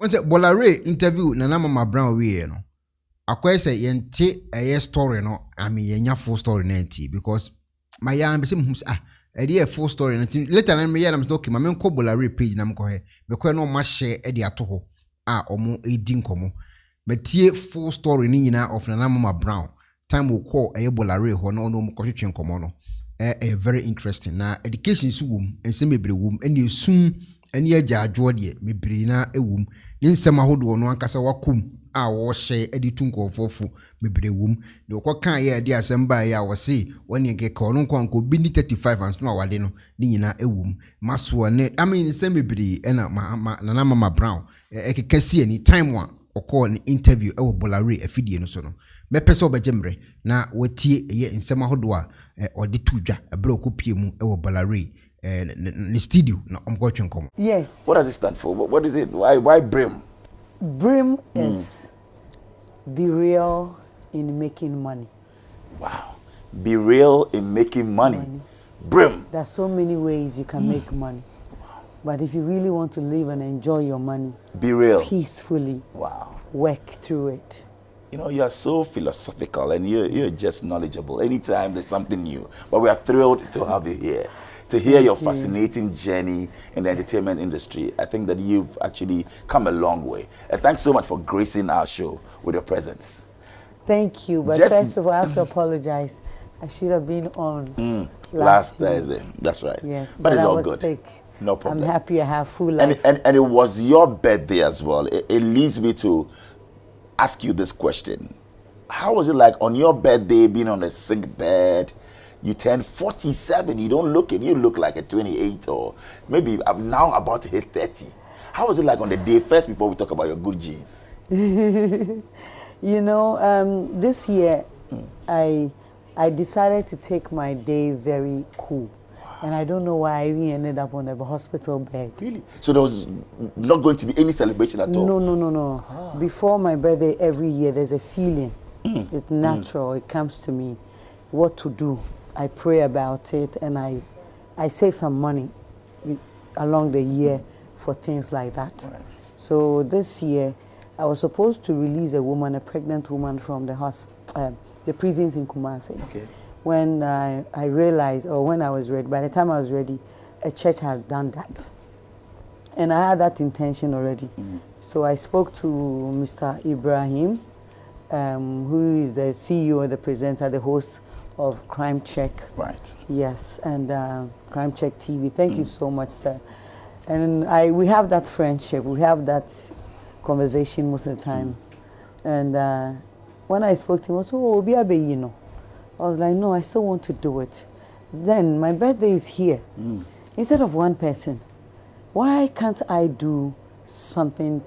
Once a Bolare interview Nana Mcbrown we no. Akwa say yente a story no. I mean yenya full story nanti because my yarn be say a full story nanti later na me yarn am okay ma me ko Bolare page na me ko he me ko no ma share e de ato ho a omo edi nkomo metie full story ni nyina of Nana Mcbrown time we call a Bolare ho no no mo ko twetwe nkomo no very interesting na education su wom ense mebre wom ene esum ene agya adwo de mebre na ewom ni nsem ahodo no ankasa wakum a wo hye editu nkofofo mebre wom de okokan ye ade asem ba ya wo se woni nke ka ono nko bi ni 35 ans no awade no ni nyina ewom maso ne I mean nsem mebre ena Nana Mcbrown ekekasi ani time one okọ ni interview ewo Bolare afidie no so no mepese obejemre na watie ye nsem ahodo a odi tudwa ebra okopie mu ewo Bolare the studio na omgotwe nkom. Yes. What does it stand for? What is it? Why BRIM? BRIM is be real in making money. Wow. Be real in making money. BRIM. There's so many ways you can make money. Wow. But if you really want to live and enjoy your money, be real. Peacefully. Wow. Work through it. You know, you're so philosophical and you're just knowledgeable. Anytime there's something new. But we are thrilled to have you here. To hear your fascinating journey in the entertainment industry. I think that you've actually come a long way. And thanks so much for gracing our show with your presence. Thank you. But first of all, I have to apologize. I should have been on last Thursday. That's right. Yes. But it's all good. Sick. No problem. I'm happy I have full life. And it was your birthday as well. It leads me to ask you this question. How was it like on your birthday being on a sick bed? You turn 47, you don't look it, you look like a 28 or maybe I'm now about to hit 30. How was it like on the day first before we talk about your good genes? You know, this year I decided to take my day very cool. Wow. And I don't know why I even ended up on a hospital bed. Really? So there was not going to be any celebration at all? No. Ah. Before my birthday every year there's a feeling. It's natural, it comes to me what to do. I pray about it and I save some money along the year for things like that. Right. So this year, I was supposed to release a pregnant woman from the prisons in Kumasi. Okay. When I realized, or when I was ready, by the time I was ready, a church had done that. And I had that intention already. So I spoke to Mr. Ibrahim, who is the CEO, the presenter, the host of Crime Check. Right. Yes, and Crime Check TV. Thank you so much, sir. And we have that friendship. We have that conversation most of the time. And when I spoke to him, I was like, I was like, no, I still want to do it. Then my birthday is here. Instead of one person, why can't I do something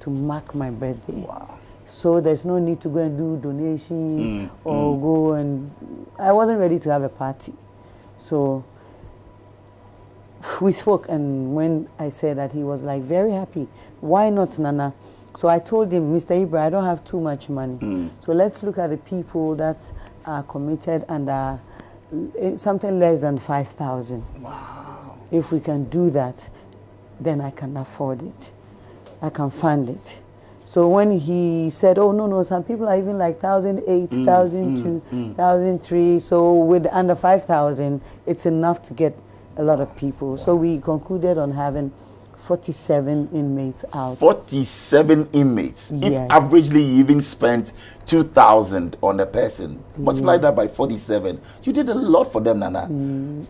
to mark my birthday? Wow. So there's no need to go and do donation or go and... I wasn't ready to have a party. So we spoke, and when I said that, he was like very happy. Why not, Nana? So I told him, Mr. Ibra, I don't have too much money. So let's look at the people that are committed and are something less than 5,000. Wow. If we can do that, then I can afford it. I can fund it. So when he said, oh, no, some people are even like 1,008, 1,002, 1,003. So with under 5,000, it's enough to get a lot of people. Wow. So we concluded on having 47 inmates out. 47 inmates? Yes. If averagely you even spent 2,000 on a person, multiply that by 47. You did a lot for them, Nana.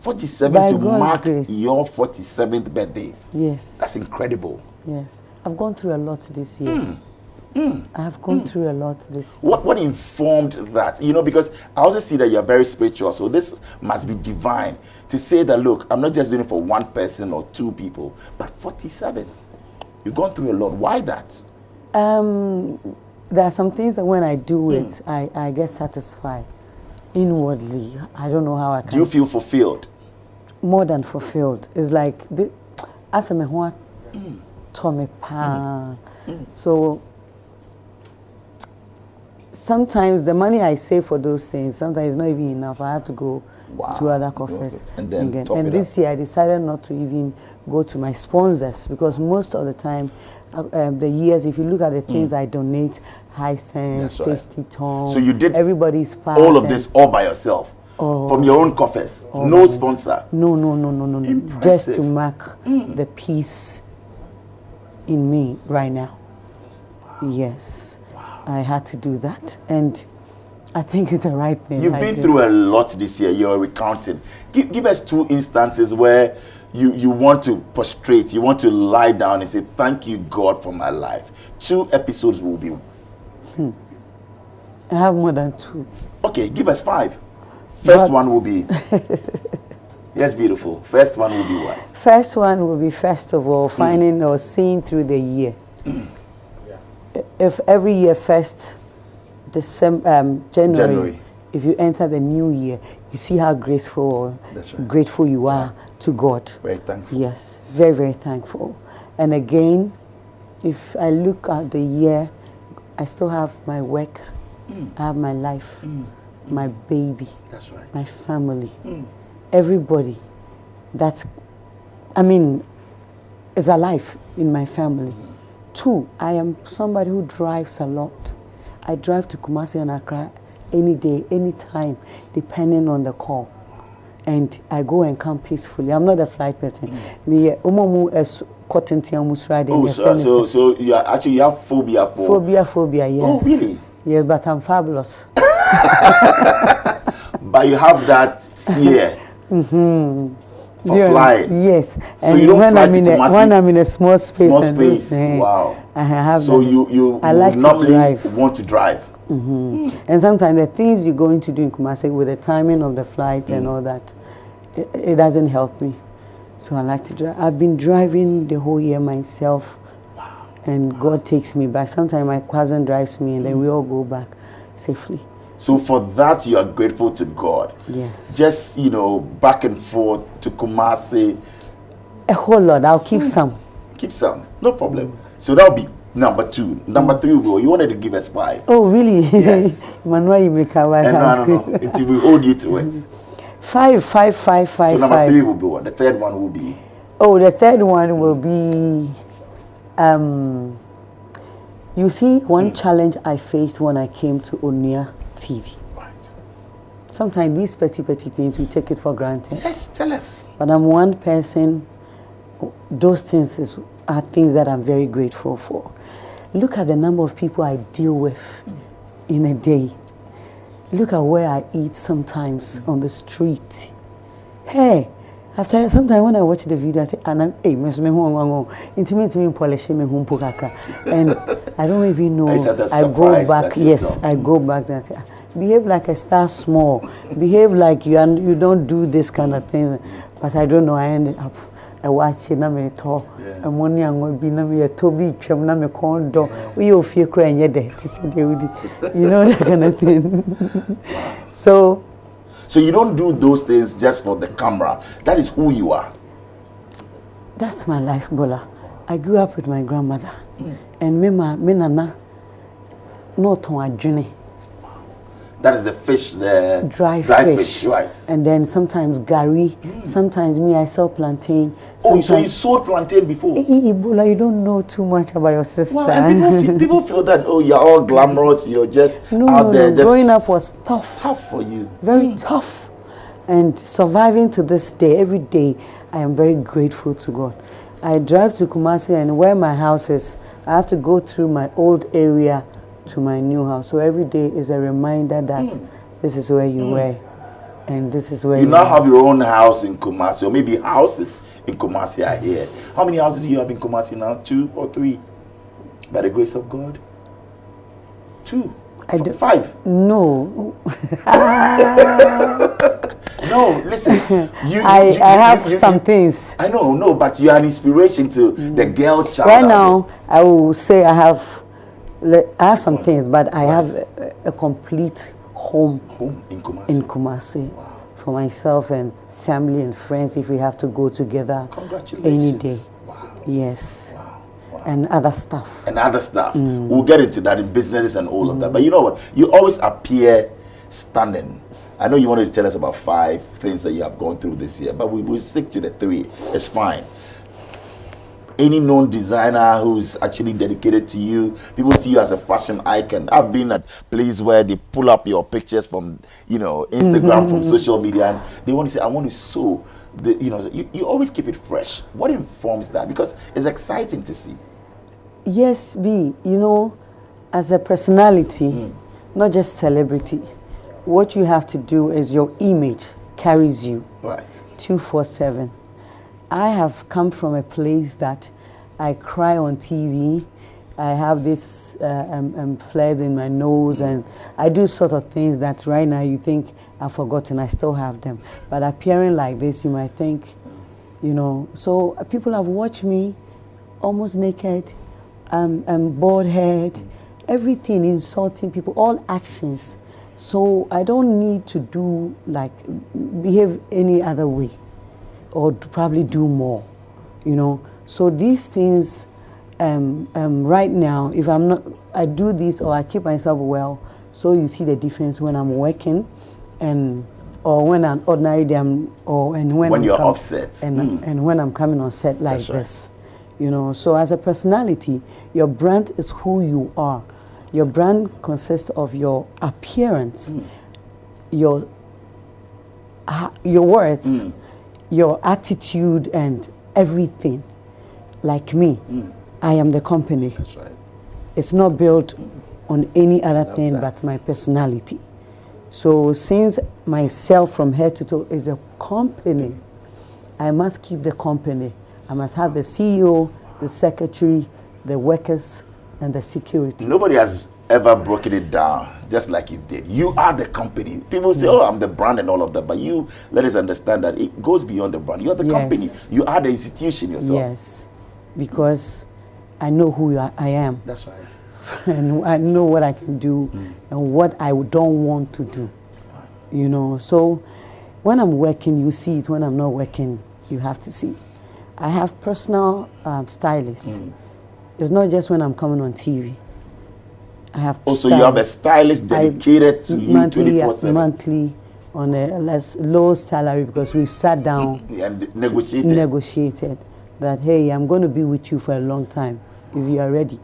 47 by to God's mark grace. Your 47th birthday. Yes. That's incredible. Yes. I've gone through a lot this year. I have gone through a lot this year. What informed that? You know, because I also see that you're very spiritual, so this must be divine to say that, look, I'm not just doing it for one person or two people, but 47. You've gone through a lot. Why that? There are some things that when I do it, I get satisfied inwardly. I don't know how I can. Do you feel fulfilled? More than fulfilled. It's like, as a so sometimes the money I save for those things, sometimes it's not even enough. I have to go to other coffers. And then and this year I decided not to even go to my sponsors, because most of the time the years, if you look at the things I donate, High Sense, That's right. Tasty Tone. So you did everybody's part. all of this all by yourself, from your own coffers, no sponsor. No. Impressive. Just to mark the peace in me right now. Yes. Wow. I had to do that, and I think it's the right thing. You've been through a lot this year. You're recounting. Give us 2 instances where you want to prostrate, you want to lie down and say, thank you, God, for my life. 2 episodes will be. I have more than 2. Okay, give us 5. First one will be. Yes, beautiful. First one will be what? First one will be, first of all, finding or seeing through the year. If every year, first January, if you enter the new year, you see how grateful you are to God. Very thankful. Yes, very, very thankful. And again, if I look at the year, I still have my work, I have my life, my baby, that's right, my family, everybody that, I mean, is alive in my family. 2, I am somebody who drives a lot. I drive to Kumasi and Accra any day, any time, depending on the call. And I go and come peacefully. I'm not a flight person. So you have phobia for... Phobia, yes. Oh, really? Yes, but I'm fabulous. But you have that fear for flying. Yes. So and you don't when fly I'm to in Kumasi? When I'm in a small space. Wow. I have so you I like to normally drive. want to drive. And sometimes the things you're going to do in Kumasi with the timing of the flight and all that, it doesn't help me. So I like to drive. I've been driving the whole year myself. Wow. And God takes me back. Sometimes my cousin drives me and then we all go back safely. So for that, you are grateful to God. Yes. Just, back and forth to Kumasi. A whole lot. I'll keep some. Keep some. No problem. So that'll be number 2. Number 3 will. You wanted to give us 5. Oh, really? Yes. Manuel, you make a No. Until we hold you to it. 5. So number 3 will be what? The third one will be? Oh, the third one will be, you see, one challenge I faced when I came to Onia TV. Right. Sometimes these petty things, we take it for granted. Yes, tell us. But I'm one person, those things are things that I'm very grateful for. Look at the number of people I deal with in a day. Look at where I eat sometimes on the street. Hey, sometimes when I watch the video, I say, hey, and I don't even know. I go back, yes, I go back and say, behave like a star small. Behave like you don't do this kind of thing. But I don't know, I ended up. I watch it, na me to. And money and be na me to be chum na me condo. We all feel crying yet. You know that kind of thing. So you don't do those things just for the camera. That is who you are. That's my life, Bola. I grew up with my grandmother, and me nana no to a journey. That is the fish, the dry fish, right? And then sometimes gari. Sometimes me I sell plantain. Oh, so you sold plantain before? Bola, you don't know too much about your sister. Well, and people feel that you're all glamorous. You're just out there. Just growing up was tough. Tough for you. Very tough, and surviving to this day. Every day, I am very grateful to God. I drive to Kumasi, and where my house is, I have to go through my old area to my new house. So every day is a reminder that this is where you were, and this is where you now have your own house in Kumasi, or maybe houses in Kumasi are here. How many houses do you have in Kumasi now? 2 or 3? By the grace of God? 2? 5? No. No, listen. I have some things. I know, no, but you are an inspiration to the girl child. Right now, I will say I have some things, but I have a complete home in Kumasi. Wow. For myself and family and friends, if we have to go together any day. Wow. Yes. Wow. Wow. And other stuff. We'll get into that in businesses and all of that. But you know what? You always appear stunning. I know you wanted to tell us about 5 things that you have gone through this year, but we will stick to the 3. It's fine. any known designer who's actually dedicated to you? People see you as a fashion icon. I've been at places where they pull up your pictures from, Instagram, from social media, and they want to say, I want to sew. You always keep it fresh. What informs that? Because it's exciting to see. Yes, B, as a personality, not just celebrity, what you have to do is your image carries you. Right. 24/7. I have come from a place that I cry on TV. I have this flares in my nose, and I do sort of things that right now you think I've forgotten. I still have them. But appearing like this, you might think, So people have watched me almost naked, bald head, everything, insulting people, all actions. So I don't need to behave any other way or to probably do more, So these things, right now, if I do this or I keep myself well, so you see the difference when I'm working or when an ordinary day when you're offset. And when I'm coming on set like That's right. this, So as a personality, your brand is who you are. Your brand consists of your appearance, your words, your attitude, and everything. Like me, I am the company. That's right. It's not built on any other thing but my personality. So since myself from head to toe is a company, I must keep the company. I must have the CEO, the secretary, the workers, and the security. Nobody has ever broken it down just like you did. You are the company. People say, oh, I'm the brand and all of that. But you let us understand that it goes beyond the brand. You're the company. You are the institution yourself. Yes, because I know who I am. That's right. And I know what I can do and what I don't want to do. So when I'm working, you see it. When I'm not working, you have to see. I have personal stylists. It's not just when I'm coming on TV. I have also, you have a stylist dedicated to you 24/7. Monthly, on a less low salary, because we've sat down and negotiated that, hey, I'm going to be with you for a long time if you are ready.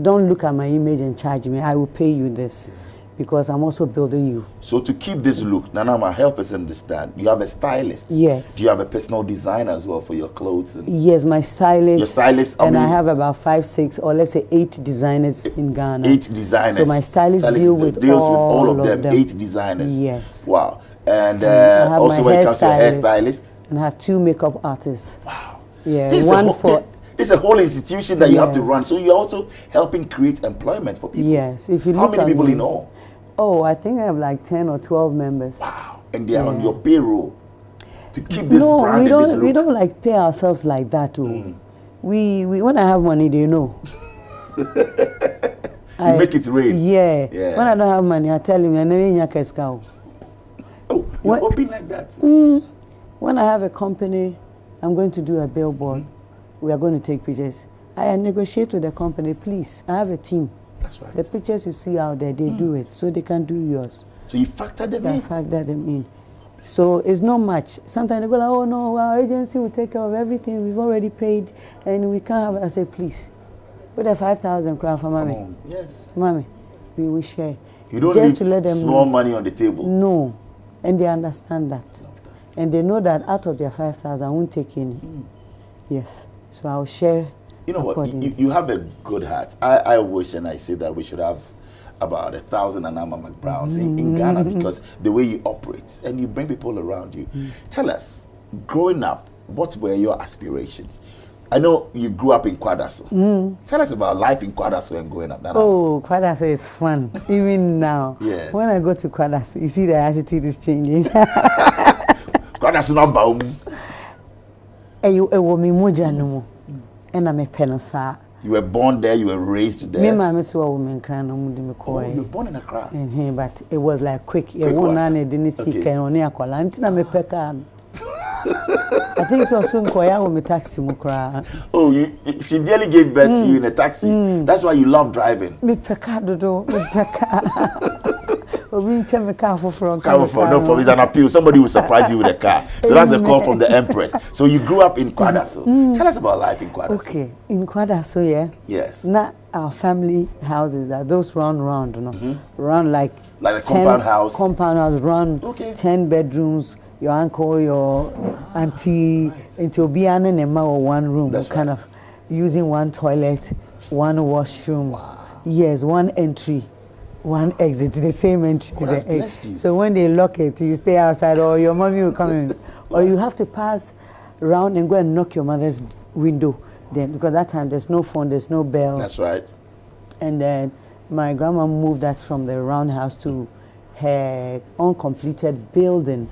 Don't look at my image and charge me. I will pay you this because I'm also building you. So to keep this look, Nanama, help us understand. You have a stylist. Yes. Do you have a personal designer as well for your clothes? Yes, my stylist. Your stylist? I have about 5, 6, or let's say 8 designers in Ghana. 8 designers. So my stylist deals with all of them. 8 designers. Yes. Wow. And also when it comes to a hairstylist? And I have 2 makeup artists. Wow. Yeah. This is a whole institution that you have to run. So you're also helping create employment for people. Yes. If you How many people in all? Oh, I think I have like 10 or 12 members. Wow. And they are on your payroll to keep this brand. We don't pay ourselves like that too. We when I have money, they know. You make it rain. Yeah. When I don't have money, I tell him I never in your Oh, you're hoping like that. When I have a company, I'm going to do a billboard. We are going to take pictures. I negotiate with the company, please. I have a team. That's right. The pictures you see out there, they do it, so they can do yours. So you factor them in? I factor them in. So it's not much. Sometimes they go like, oh no, our agency will take care of everything. We've already paid, and we can't have it. I say, please, put a 5,000 crown for mommy. Come on. Yes. Mommy, we will share. You don't just leave to let them small know. Money on the table. No, and they understand that. And they know that out of their 5,000, I won't take any. Yes. So I'll share. You know what? You have a good heart. I wish, and I say that we should have about 1,000 Anama Mcbrowns in Ghana, because the way you operate and you bring people around you. Tell us, growing up, what were your aspirations? I know you grew up in Kwadaso. Tell us about life in Kwadaso and growing up. Oh, Kwadaso is fun, even now. Yes. When I go to Kwadaso, you see the attitude is changing. Kwadaso not baum. You were born there, you were raised there. Me, my woman, oh, you were born in Accra. But it was like quick. You didn't see I think it was soon with me taxi. Oh, she nearly gave birth to you in a taxi. That's why you love driving. Me peka dodo, me peka. No problem. It's an appeal. Somebody will surprise you with a car. So that's a call from the Empress. So you grew up in Kwadaso. Tell us about life in Kwadaso. Okay, in Kwadaso, yeah. Yes. Now our family houses are those round, you know, round like a compound house. Compound house, round 10 bedrooms. Your uncle, your auntie, into Biana Nema or one room, kind of using one toilet, one washroom. Wow. Yes, one entry, one exit, the same entry. God has blessed you. So when they lock it, you stay outside, or your mommy will come in, or you have to pass around and go and knock your mother's window. Then, because that time there's no phone, there's no bell. That's right. And then my grandma moved us from the roundhouse to her uncompleted building.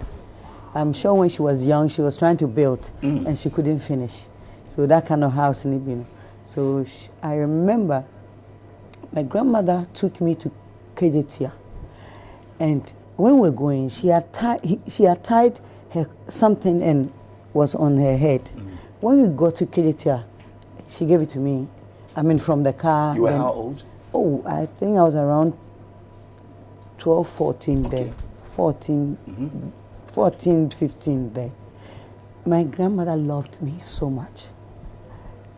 I'm sure when she was young, she was trying to build, and she couldn't finish. So that kind of house, you know. So I remember my grandmother took me to Kyei-Duah, and when we were going, she had tied her something and was on her head. When we got to Kyei-Duah, she gave it to me. I mean, from the car. You were how old? Oh, I think I was around 12, 14 there. 14, 15 there. My grandmother loved me so much.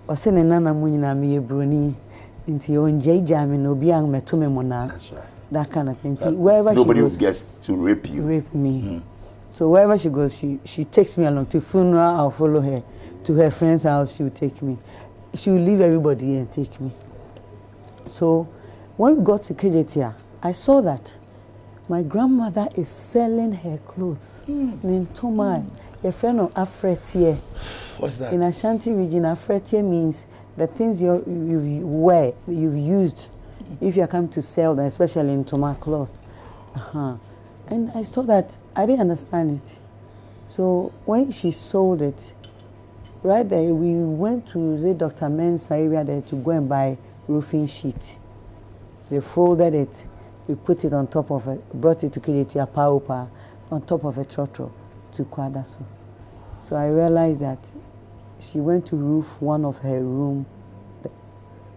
That's right. That kind of thing. Wherever nobody she goes, gets to rape you. Rape me. So wherever she goes, she takes me along. To funeral, I'll follow her. To her friend's house, she will take me. She will leave everybody and take me. So when we got to Kyei-Duah, I saw that my grandmother is selling her clothes. In Toma, a friend of Afretie. What's that? In Ashanti region, Afretie means the things you wear, you've used, if you come to sell them, especially in Toma cloth. And I saw that, I didn't understand it. So when she sold it, right there, we went to the Dr. Men's area there to go and buy roofing sheet. They folded it. We put it on top of it, brought it to Kyei-Duah, Paupa, on top of a trotro to Kwadaso. So I realized that she went to roof one of her room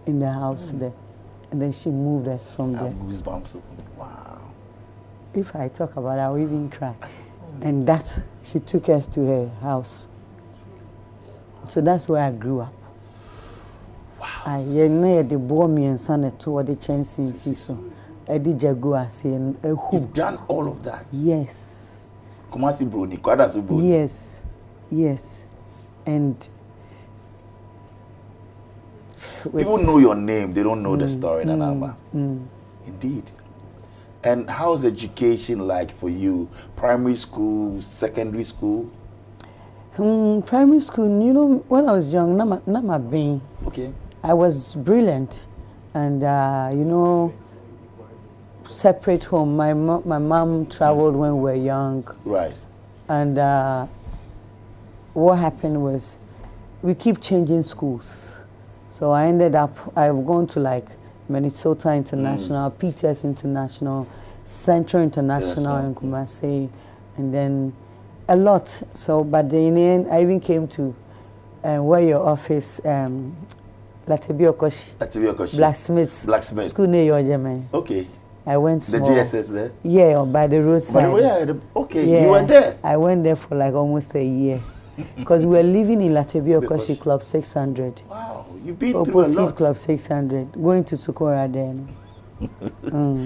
in the house there, and then she moved us from there. Goosebumps. Wow. If I talk about it, I'll even cry. And that, she took us to her house. So that's where I grew up. Wow. They bore me and son to the chance in season. You've done all of that? Yes. Kumasi Bruni, Kwadaso Bruni. Yes, yes. And people know your name, they don't know the story, Nanamba. Indeed. And how's education like for you? Primary school, secondary school? Primary school, you know, when I was young, not being. Okay. I was brilliant, and you know, separate home. My mom traveled when we were young. Right. And what happened was, we keep changing schools. So I ended up, I've gone to like Minnesota International, Peters International, Central International in Kumasi, and then a lot. So, but in the end, I even came to where your office, Latibiokoshi, Blacksmith School near your German. Okay. I went small. The GSS there? Yeah, by the roadside. Okay, yeah, you were there? I went there for like almost a year. Because we were living in Latibiokoshi Club 600. Wow, you've been through a lot. Club 600, going to Sukora then.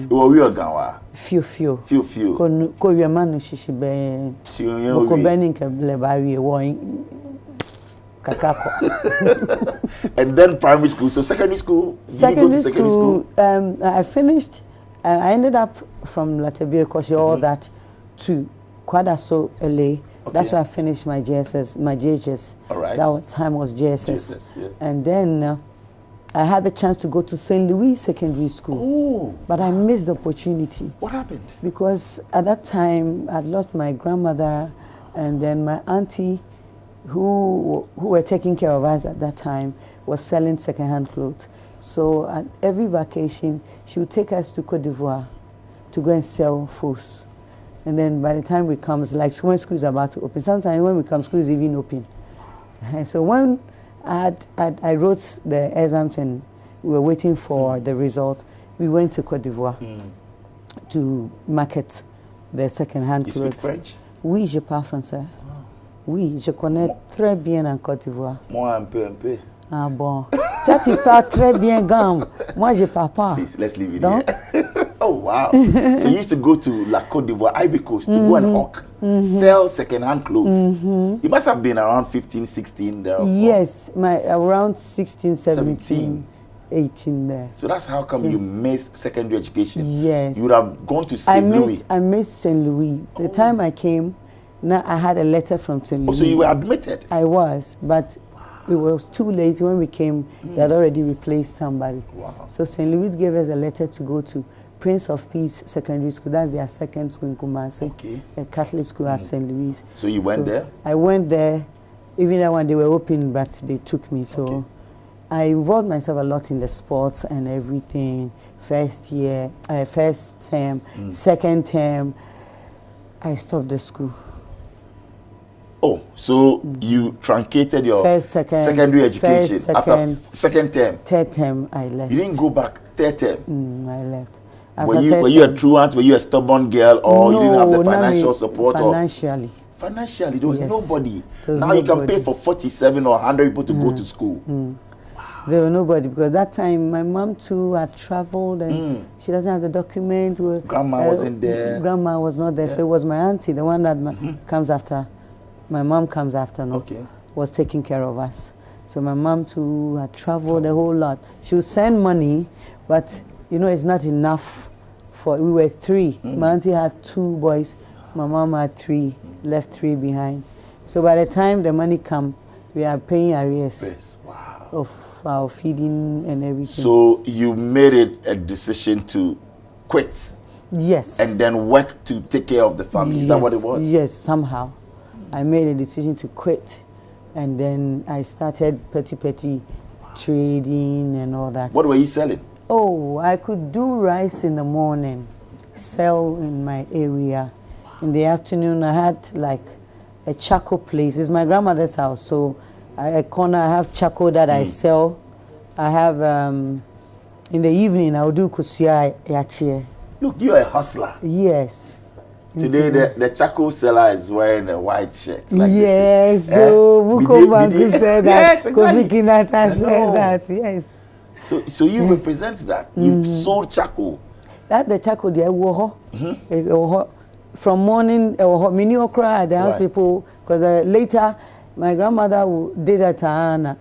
Well, we are Gawa. Few. Ko we manu shishibe. Ko benin ke lebawi kakako. And then primary school. So secondary school. Secondary school. I finished. I ended up from Latibiokoshi all that to Kwadaso LA. Okay. That's where I finished my JSS, my JHS. All right. That time was JSS. Yeah. And then I had the chance to go to St. Louis Secondary School. Oh. But I missed the opportunity. What happened? Because at that time, I'd lost my grandmother, and then my auntie, who were taking care of us at that time, was selling second-hand clothes. So at every vacation, she would take us to Côte d'Ivoire to go and sell furs. And then by the time we come, it's like when school is about to open. Sometimes when we come, school is even open. And so when I wrote the exams and we were waiting for the result, we went to Côte d'Ivoire. to market the second-hand clothes. You speak French? Oui, je parle français. Oui, je connais très bien en Côte d'Ivoire. Moi, un peu. Ah bon. Toi, tu parles très bien, Gam. Moi, je parle pas. Please, let's leave it Donc? here. Oh, wow. So you used to go to La Côte d'Ivoire, Ivory Coast, to go and hawk, sell second-hand clothes. You must have been around 15, 16 there. Yes, around 16, 17, 18 there. So that's how come you missed secondary education. Yes. You would have gone to St. Louis. I missed St. Louis. The time I came, now I had a letter from St. Louis. Oh, so you were admitted? I was, but it was too late. When we came, they had already replaced somebody. Wow. So St. Louis gave us a letter to go to Prince of Peace Secondary School. That's their second school in Kumasi. Okay. A Catholic school at St. Louis. So you went there? I went there. Even that one, they were open, but they took me. So I involved myself a lot in the sports and everything. First term, second term, I stopped the school. Oh, so you truncated your secondary education after second term? Third term, I left. You didn't go back third term? I left. Were you a truant? Were you a stubborn girl? Or you didn't have the financial support? Financially. Financially, there was nobody. Now you can pay for 47 or 100 people to go to school. Wow. There was nobody, because that time my mom too had traveled and she doesn't have the document. Grandma wasn't there. Grandma was not there, so it was my auntie, the one that comes after. My mom comes after, was taking care of us. So my mom too had traveled a whole lot. She would send money, but you know, it's not enough for, we were three. My auntie had 2 boys, my mom had 3, left 3 behind. So by the time the money come, we are paying arrears of our feeding and everything. So you made it a decision to quit? Yes. And then work to take care of the family, is that what it was? Yes, somehow. I made a decision to quit, and then I started petty trading and all that. What were you selling? Oh, I could do rice in the morning, sell in my area. In the afternoon, I had like a charcoal place. It's my grandmother's house, so I have charcoal that I sell. I have, in the evening, I'll do kusia yache. Look, you're a hustler. Yes. Today, the charcoal seller is wearing a white shirt. Like yes, so Bukobanku said that. Yes, exactly. Said that, yes. So you represent that. You've sold charcoal. That the charcoal there, from morning, many okra at the house people, because later, my grandmother did that,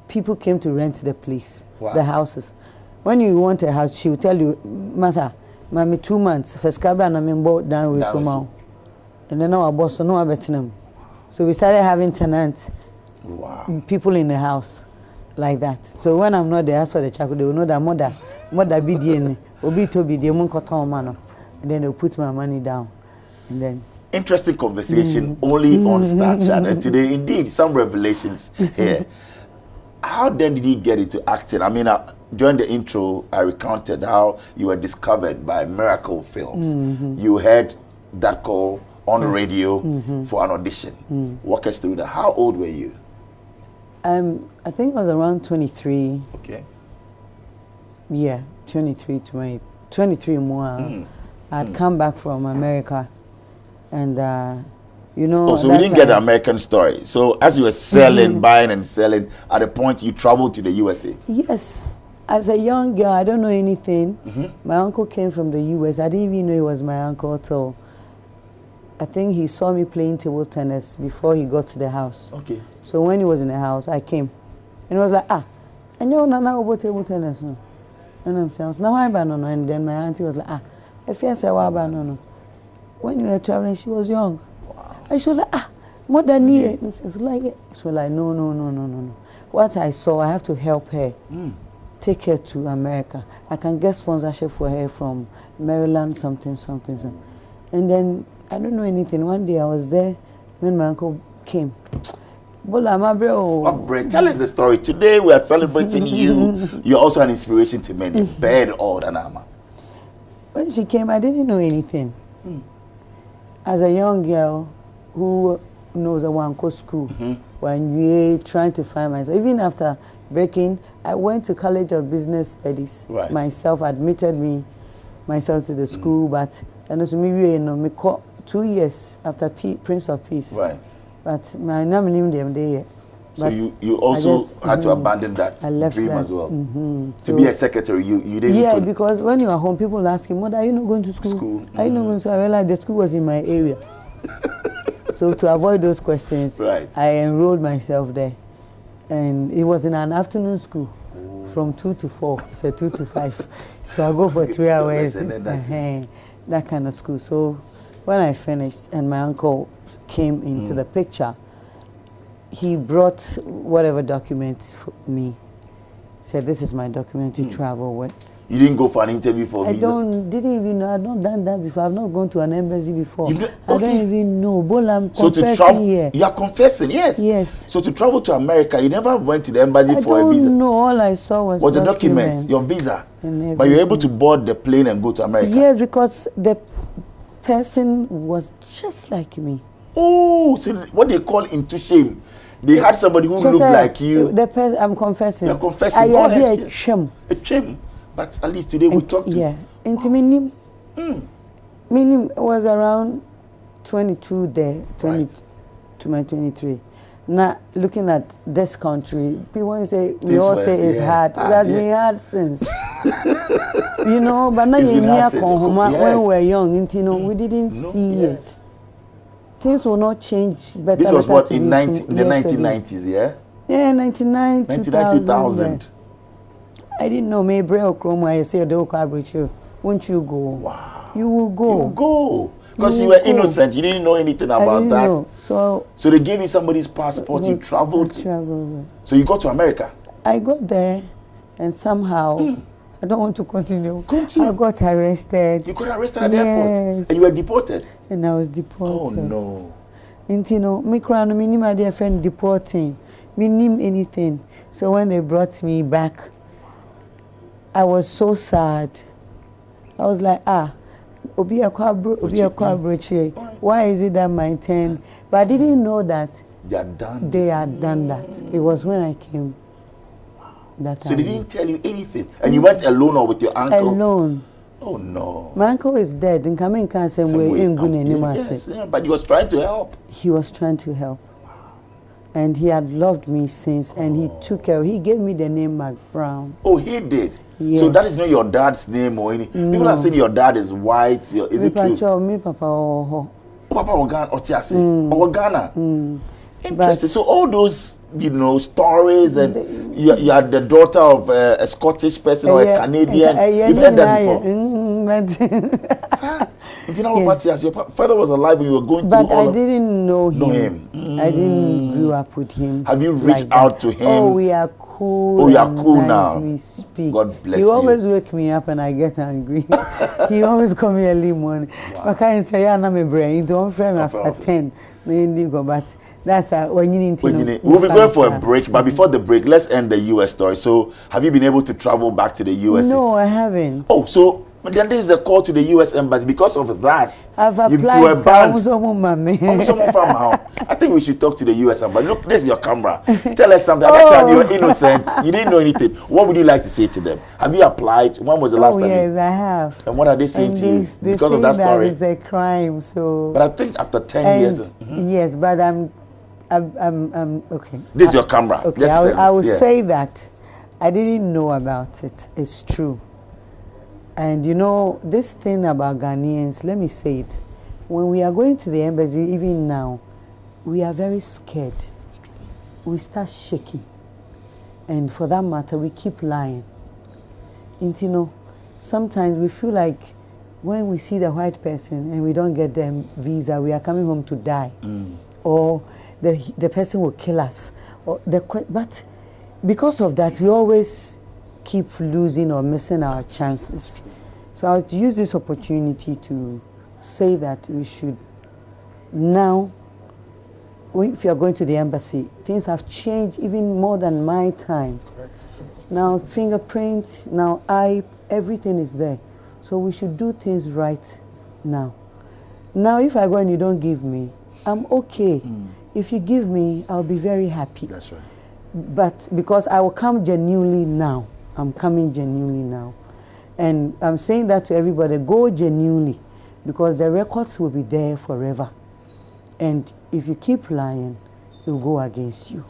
people came to rent the place, the houses. When you want a house, she will tell you, Masa, Mammy 2 months, first cabin and bought down with some. And then our boss, no Vietnam. So we started having tenants, people in the house, like that. So when I'm not there, ask for the charcoal, they will know that mother be the obi to be the monkoton man. And then they'll put my money down. And then interesting conversation only on Star Channel today. Indeed, some revelations here. How then did you get into acting? I mean, during the intro, I recounted how you were discovered by Miracle Films. You heard that call on the radio for an audition. Walk us through that. How old were you? I think I was around 23. Okay. Yeah, 23 more. I'd come back from America, and you know. Oh, so we didn't get the American story. So as you were selling, buying and selling, at a point you traveled to the USA. Yes. As a young girl, I don't know anything. My uncle came from the US. I didn't even know he was my uncle till I think he saw me playing table tennis before he got to the house. Okay. So when he was in the house, I came. And he was like, and you're not now about table tennis. No. And I'm saying, now I'm no. And then my auntie was like, if you say, no. When you were traveling, she was young. Wow. And she was like, more than me. It's like, she was like, no. What I saw, I have to help her. Take her to America. I can get sponsorship for her from Maryland, something. And then, I don't know anything. One day I was there when my uncle came. Tell us the story. Today we are celebrating you. You're also an inspiration to many. Bad or Danama. When she came, I didn't know anything. As a young girl who knows a Wanko school, when we trying to find myself, even after breaking, I went to College of Business Studies. Myself admitted me myself to the school, but and also maybe me 2 years after Prince of Peace. Right. But my name them there. So you also had to abandon that dream as well. To be a secretary, you didn't. Yeah, because when you are home, people ask you, "Mother, are you not going to school? Are you not going to school?" I realized the school was in my area. So to avoid those questions, I enrolled myself there, and it was in an afternoon school, from 2 to 4. It's a 2 to 5. So I go for 3 hours. That kind of school. So when I finished, and my uncle came into the picture. He brought whatever documents for me. Said, "This is my document to travel with." You didn't go for an interview for visa? Didn't even know. I've not done that before. I've not gone to an embassy before. I don't even know. But I'm confessing here. You are confessing, yes? Yes. So to travel to America, you never went to the embassy for a visa? I don't know. All I saw was the documents, your visa. But you were able to board the plane and go to America? Yes, because the person was just like me. Oh, so what they call into shame. They had somebody who looked like you. I'm confessing. You're confessing. I had a chim. A chim. But at least today we talked to. Yeah. Into minim. Minim was around 22 there, 20 to my 23. Now, looking at this country, people say, we all say it's hard. It has been hard since. You know, but now when we were young, we didn't see it. Things will not change better. This was what, in the 1990s, yeah? Yeah, 99, 2000. I didn't know. Mcbrown, I say, won't you go? Wow. You will go. You will go. Because you were innocent. You didn't know anything about that. Know. So they gave you somebody's passport. You traveled. So you got to America? I got there, and somehow, I don't want to continue. I got arrested. You got arrested at the airport? And you were deported? And I was deported. Oh, no. And you know, me my dear friend deporting. Me name anything. So when they brought me back, I was so sad. I was like, why is it that my turn? But I didn't know that they had done that. It was when I came. So they didn't tell you anything? And you went alone or with your uncle? Alone. Oh, no. My uncle is dead. Yes, but he was trying to help. He was trying to help. And he had loved me since, and he took care. He gave me the name Mcbrown. Oh, he did? Yes. So that is not your dad's name or anything? People are saying your dad is white. Is it true? Me papa oh, Papa or Ghana? Interesting. So all those, stories, and you are the daughter of a Scottish person or a Canadian. You've heard that before. Your father was alive when you were going through I didn't know him. I didn't grow up with him. Have you reached out to him? Oh, we are cool. Oh, you are cool now. We speak. God bless you. He always wake me up and I get angry. He always call me early morning. I can't say, "Yeah, I'm a brain. Don't frame after 10." But that's when you need to know. We'll be going for a break, but before the break, let's end the US story. So, have you been able to travel back to the US? No, I haven't. Oh, so then this is a call to the US Embassy. Because of that, I've applied. You were banned. I think we should talk to the US Embassy. Look, this is your camera. Tell us something. At that time, you were innocent. You didn't know anything. What would you like to say to them? Have you applied? When was the last time? Yes, I have. And what are they saying to you because of that story? It's a crime. So. But I think after 10 years. Yes, but I'm okay. This is your camera. Okay, I will say that I didn't know about it. It's true. And this thing about Ghanaians, let me say it. When we are going to the embassy, even now, we are very scared. We start shaking. And for that matter, we keep lying. And sometimes we feel like when we see the white person and we don't get them visa, we are coming home to die. Or the person will kill us. But because of that, we always keep losing or missing our chances. So I'll use this opportunity to say that we should now, if you're going to the embassy, things have changed even more than my time. Correct. Now fingerprint, now everything is there. So we should do things right now. Now if I go and you don't give me, I'm okay. If you give me, I'll be very happy. That's right. But because I will come genuinely now. I'm coming genuinely now. And I'm saying that to everybody, go genuinely, because the records will be there forever. And if you keep lying, it will go against you.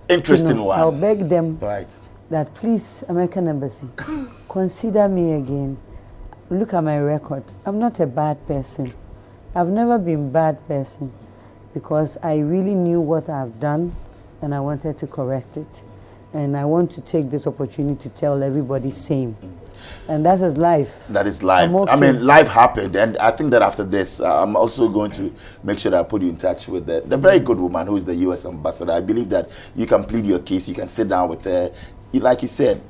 Interesting one. I'll beg them Right. that please, American Embassy, consider me again. Look at my record. I'm not a bad person. I've never been a bad person, because I really knew what I've done and I wanted to correct it. And I want to take this opportunity to tell everybody same. And that is life. That is life. Okay. I mean, life happened, and I think that after this, I'm also going to make sure that I put you in touch with the very good woman who is the U.S. ambassador. I believe that you can plead your case. You can sit down with her. Like you said,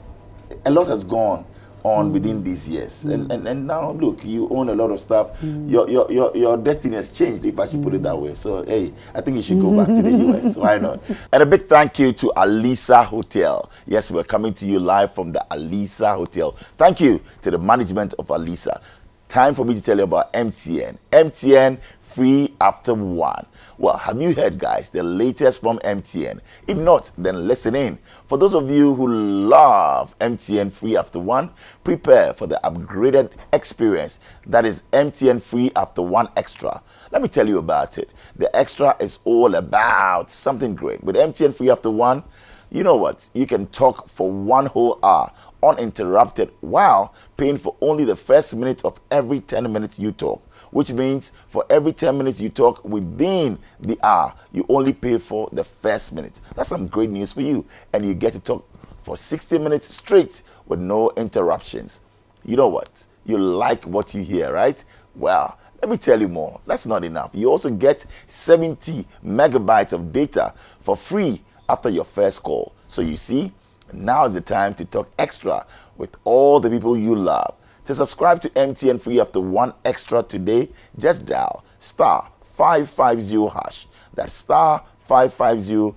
a lot has gone on within these years, and now look, you own a lot of stuff. Your destiny has changed, if I should put it that way. So hey, I think you should go back to the US. Why not? And a big thank you to Alisa Hotel. Yes, we're coming to you live from the Alisa Hotel. Thank you to the management of Alisa. Time for me to tell you about MTN. MTN free after 1. Well, have you heard, guys, the latest from MTN? If not, then listen in. For those of you who love MTN free after 1, prepare for the upgraded experience. That is MTN free after 1 extra. Let me tell you about it. The extra is all about something great. With MTN free after 1, you know what? You can talk for 1 whole hour uninterrupted while paying for only the first minute of every 10 minutes you talk. Which means for every 10 minutes you talk within the hour, you only pay for the first minute. That's some great news for you. And you get to talk for 60 minutes straight with no interruptions. You know what? You like what you hear, right? Well, let me tell you more. That's not enough. You also get 70 megabytes of data for free after your first call. So you see, now is the time to talk extra with all the people you love. To subscribe to MTN free after 1 extra today, just dial *550#. That's *550#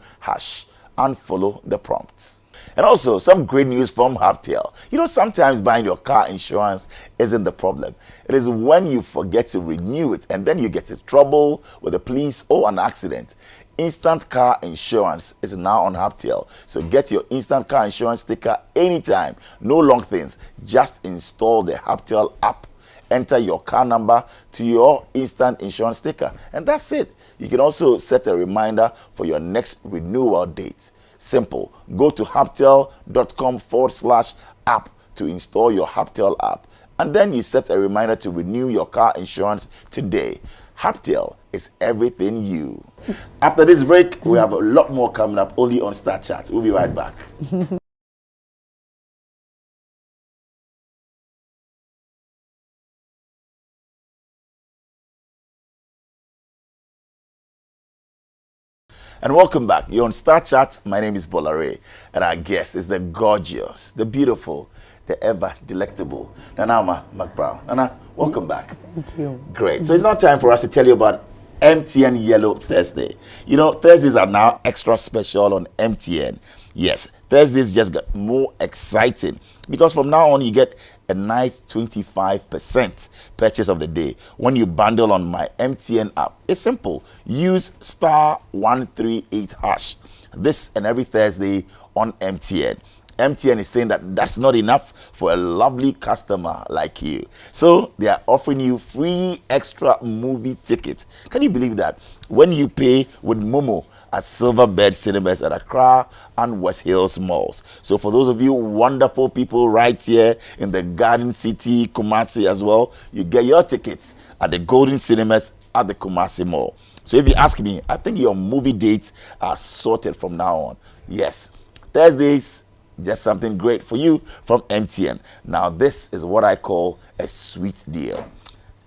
and follow the prompts. And also, some great news from Hubtail. You know, sometimes buying your car insurance isn't the problem. It is when you forget to renew it and then you get into trouble with the police or an accident. Instant car insurance is now on Hubtail. So get your instant car insurance sticker anytime. No long things. Just install the Hubtail app. Enter your car number to your instant insurance sticker. And that's it. You can also set a reminder for your next renewal date. Simple. Go to hubtail.com/app to install your Hubtail app. And then you set a reminder to renew your car insurance today. Hubtail is everything you. After this break, we have a lot more coming up only on Star Chat. We'll be right back. And welcome back. You're on Star Chat. My name is Bolare, and our guest is the gorgeous, the beautiful, the ever delectable Nana Mcbrown. Nana, welcome back. Thank you. Great. So it's now time for us to tell you about MTN Yellow Thursday. You know, Thursdays are now extra special on MTN. Yes, Thursdays just got more exciting because from now on you get a nice 25% purchase of the day when you bundle on my MTN app. It's simple. Use *138# this and every Thursday on MTN. MTN is saying that that's not enough for a lovely customer like you. So they are offering you free extra movie tickets. Can you believe that? When you pay with Momo at Silverbird Cinemas at Accra and West Hills Malls. So for those of you wonderful people right here in the Garden City, Kumasi as well, you get your tickets at the Golden Cinemas at the Kumasi Mall. So if you ask me, I think your movie dates are sorted from now on. Yes, Thursdays, just something great for you from MTN. Now this is what I call a sweet deal.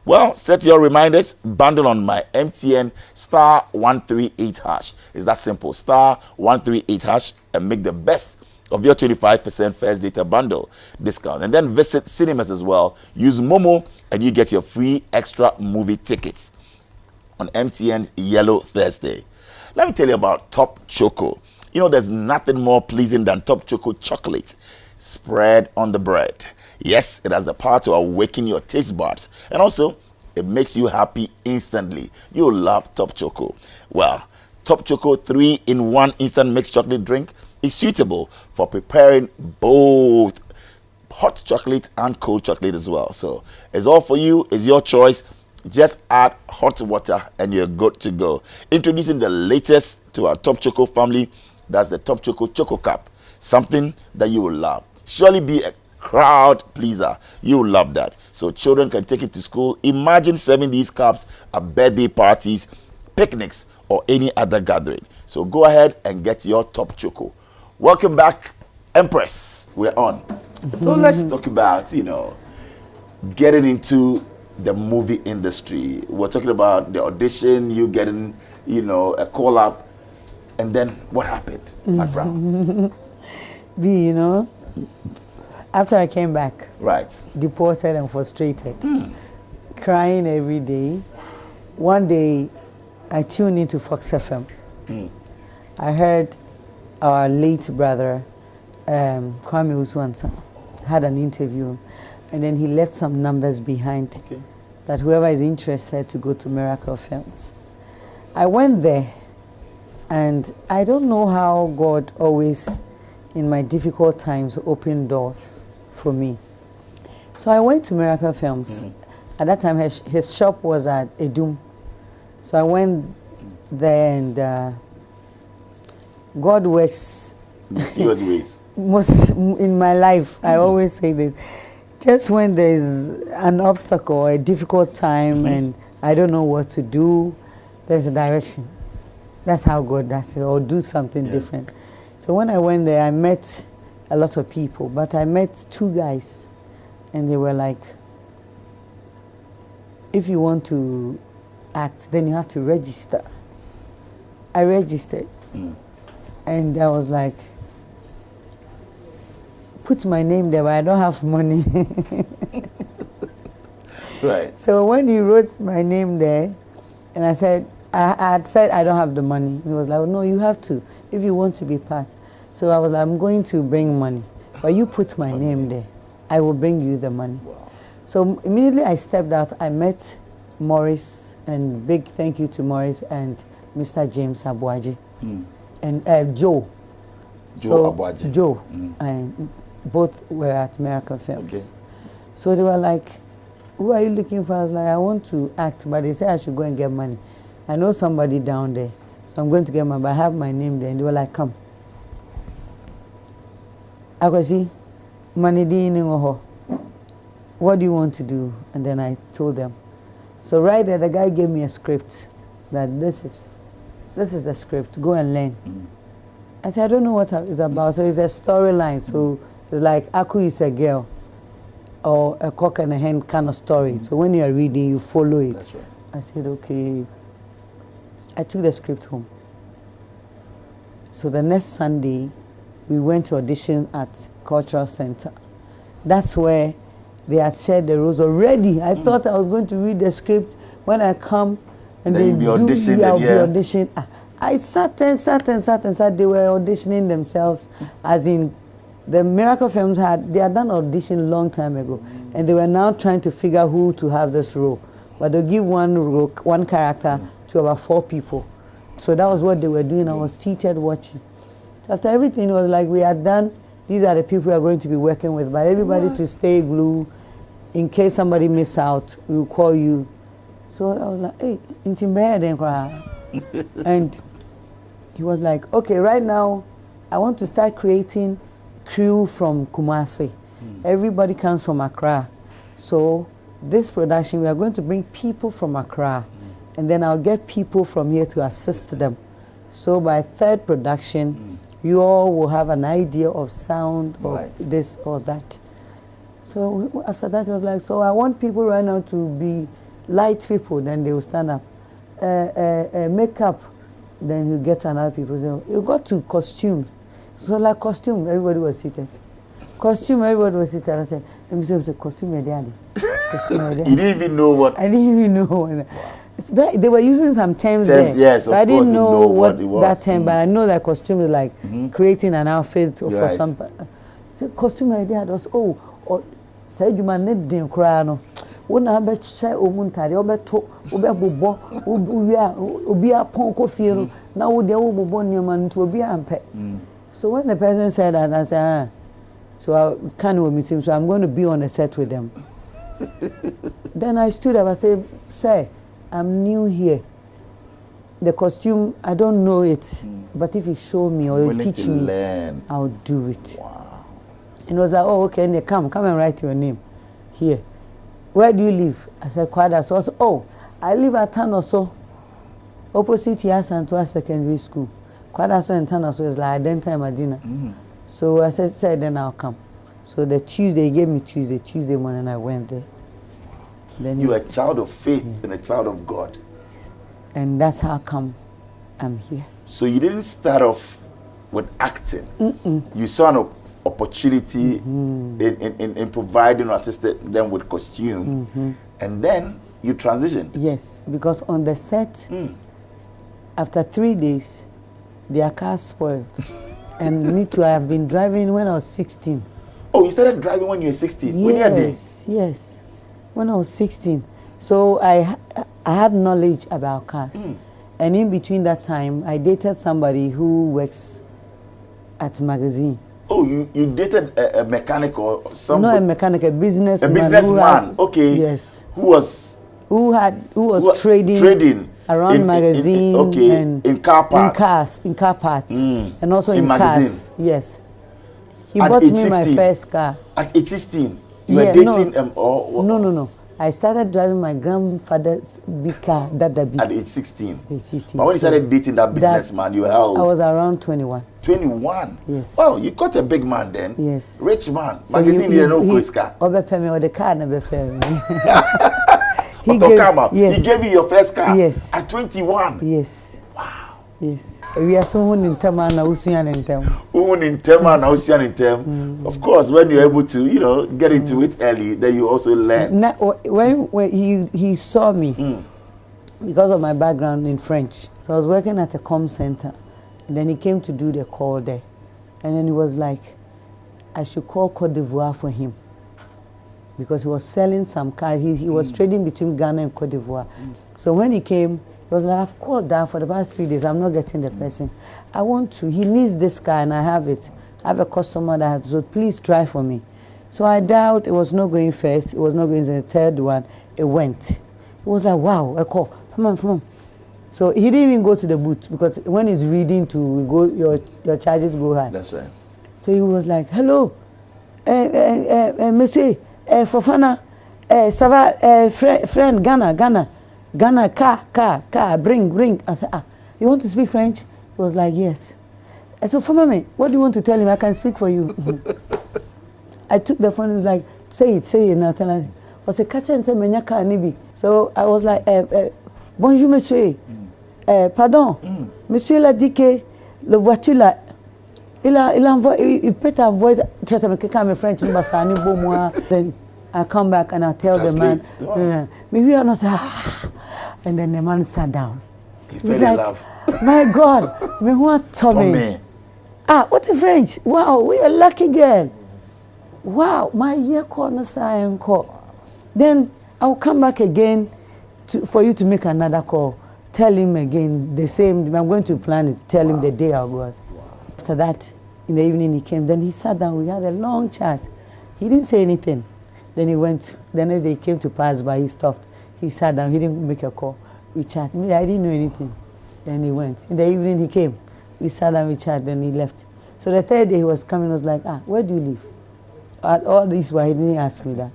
Well, set your reminders, bundle on my MTN *138#. It's that simple, *138# and make the best of your 25% first data bundle discount. And then visit cinemas as well. Use Momo and you get your free extra movie tickets on MTN's Yellow Thursday. Let me tell you about Top Choco. You know, there's nothing more pleasing than Top Choco chocolate spread on the bread. Yes, it has the power to awaken your taste buds. And also, it makes you happy instantly. You'll love Top Choco. Well, Top Choco 3-in-1 instant mixed chocolate drink is suitable for preparing both hot chocolate and cold chocolate as well. So it's all for you. It's your choice. Just add hot water and you're good to go. Introducing the latest to our Top Choco family. That's the Top Choco Choco Cup. Something that you will love. Surely be a crowd pleaser. You will love that. So children can take it to school. Imagine serving these cups at birthday parties, picnics, or any other gathering. So go ahead and get your Top Choco. Welcome back, Empress. We're on. So let's talk about, getting into the movie industry. We're talking about the audition, you getting, a call up, and then what happened, Mcbrown? After I came back, Right. deported and frustrated, crying every day. One day, I tuned into Fox FM. I heard our late brother, Kwame Uswansa, had an interview, and then he left some numbers behind that whoever is interested to go to Miracle Films. I went there, and I don't know how God always, in my difficult times, opened doors for me. So I went to Miracle Films. At that time, his shop was at Edum. So I went there, and God works Mysterious ways. most in my life. I always say this. Just when there's an obstacle or a difficult time and I don't know what to do, there's a direction. That's how God does it, or do something different. So when I went there, I met a lot of people, but I met two guys, and they were like, if you want to act, then you have to register. I registered, and I was like, put my name there, but I don't have money. Right. So when he wrote my name there, and I said, I had said I don't have the money. He was like, oh, no, you have to, if you want to be part. So I was like, I'm going to bring money, but you put my name there. I will bring you the money. Wow. So immediately I stepped out. I met Morris, and big thank you to Morris and Mr. James Abuaji, and Joe. Abuaji. Joe, and both were at Miracle Films. Okay. So they were like, who are you looking for? I was like, I want to act, but they said I should go and get money. I know somebody down there, so I'm going to get money, but I have my name there. And they were like, come. I could see, money what do you want to do? And then I told them. So right there, the guy gave me a script that this is the script, go and learn. I said, I don't know what it's about. So it's a storyline. So it's like Aku is a girl, or a cock and a hen kind of story. So when you are reading, you follow it. That's right. I said, okay. I took the script home. So the next Sunday, we went to audition at Cultural Center. That's where they had said the rules already. I thought I was going to read the script when I come, and then they I'll be auditioning. I sat. They were auditioning themselves, as in the Miracle Films they had done audition long time ago, and they were now trying to figure who to have this role. But they give one character to about 4 people. So that was what they were doing. I was seated watching. So after everything, it was like we had done, these are the people we are going to be working with, but everybody to stay glued. In case somebody miss out, we will call you. So I was like, hey, it's in bed and cry. And he was like, okay, right now, I want to start creating crew from Kumasi. Everybody comes from Accra. So this production, we are going to bring people from Accra, and then I'll get people from here to assist them. So by third production, you all will have an idea of sound or this or that. So after that, I was like, so I want people right now to be light people, then they will stand up. Makeup, then you get another people. So you got to costume. So like costume, everybody was seated. Costume, everybody was seated. I said, let me say costume, your daddy. You didn't even know what. I didn't even know. Wow. They were using some terms there. Yes, so I didn't know what it was. That term, but I know that costume is like creating an outfit for some. So costume idea was say you man need din kra no. Wona be che omuntare obeto obebobo obi apon kofie no na wo de wo bobo niam nto obi ampe. So when the person said that, I said, So I can't meet him. So I'm going to be on the set with them. Then I stood up. I said, "Sir, I'm new here. The costume, I don't know it, but if you show me or you teach me, learn. I'll do it." Wow. And it was like, "Oh, okay, and they come and write your name here. Where do you live?" I said, "Kwada." So I said, "Oh, I live at Tanoso, opposite Yasantua Secondary School. Kwada so and Tanoso is like Adenta Madina." So I said, "Then I'll come." So the Tuesday, he gave me Tuesday morning, I went there. Then you are a child of faith and a child of God. And that's how come I'm here. So you didn't start off with acting. You saw an opportunity in providing or assisting them with costume. And then you transitioned. Yes, because on the set, after 3 days, their car spoiled. And me too, I have been driving when I was 16. Oh, you started driving when you were 16? Yes, when I was 16. So I had knowledge about cars. And in between that time, I dated somebody who works at magazine. Oh, you dated a mechanic or somebody? Not a mechanic, a businessman. A businessman, okay. Yes. Who was trading around magazine and in car parts. In car parts. And also in magazine. Cars. Yes. He bought me my first car. At age 16? You were dating No. I started driving my grandfather's big car, Dadabi. At age 16? Age 16. But when you started dating that businessman, you were how old? I was around 21. 21? Yes. Wow, you got a big man then. Yes. Rich man. So magazine didn't know who his car. The car never He gave you your first car? Yes. At 21? Yes. Wow. Yes. We are someone in Tema and Usian in Tem. Of course, when you're able to, get into it early, then you also learn. When he saw me, because of my background in French, so I was working at a comm center, and then he came to do the call there, and then he was like, I should call Côte d'Ivoire for him, because he was selling some cars. He was trading between Ghana and Côte d'Ivoire. So when he came, he was like, I've called down for the past 3 days. I'm not getting the person. He needs this car and I have it. I have a customer that has, so please try for me. So I doubt it was not going first. It was not going to the third one. It went. It was like, wow, a call. Come on. So he didn't even go to the booth because when he's reading your charges go high. That's right. So he was like, hello, monsieur, Fofana, Sava, friend, Ghana, car, bring. I said, you want to speak French? He was like, yes. I said, for me, what do you want to tell him? I can speak for you. I took the phone and was like, say it now. Tell him. I said, catch and say, Menyaka Nibi. So I was like, bonjour, monsieur. Pardon, monsieur l'a dit que le voiture là, il peut envoyer, French, then I come back and I tell the man, maybe I'm not say, and then the man sat down. He's like, my God, me what Tommy? What a French? Wow, we are lucky girl. Wow, my year corner sign call. Then I'll come back again for you to make another call. Tell him again the same. I'm going to plan it. Tell him the day I'll go. After that, in the evening he came. Then he sat down. We had a long chat. He didn't say anything. Then he went. The next day he came to pass by. He stopped. He sat down. He didn't make a call. We chat. Me, I didn't know anything. Then he went. In the evening he came. We sat down. We chat. Then he left. So the third day he was coming. I was like, where do you live? All this while he didn't ask me that.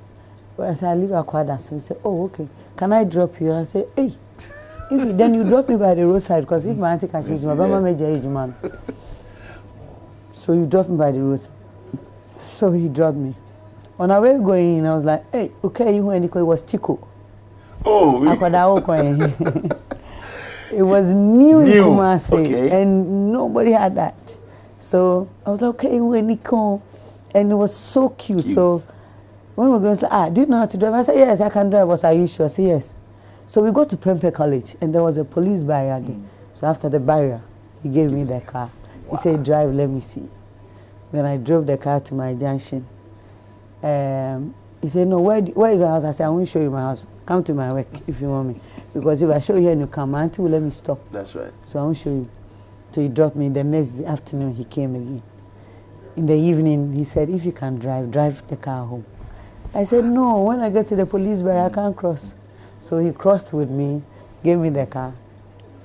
But I said, I live at Kwada. So he said, oh, okay. Can I drop you? I said, hey. Then you drop me by the roadside because if my auntie catches me, my mama made your age man. So you drop me by the roadside. So he dropped me. On our way going, I was like, hey, okay, you went. It was Tico. Oh, it was new in Kumasi, and nobody had that. So I was like, okay, when he come, and it was so cute. So when we were going, like, do you know how to drive? I said, yes, I can drive. Are you sure? I said, yes. So we got to Prempeh College, and there was a police barrier there. So after the barrier, he gave me the car. He said, drive, let me see. Then I drove the car to my junction. He said, no, where is your house? I said, I won't show you my house. Come to my work if you want me. Because if I show you and you come, my auntie will let me stop. That's right. So I won't show you. So he dropped me. The next afternoon, he came again. in the evening, he said, if you can drive the car home. I said, no, when I get to the police barrier, I can't cross. So he crossed with me, gave me the car,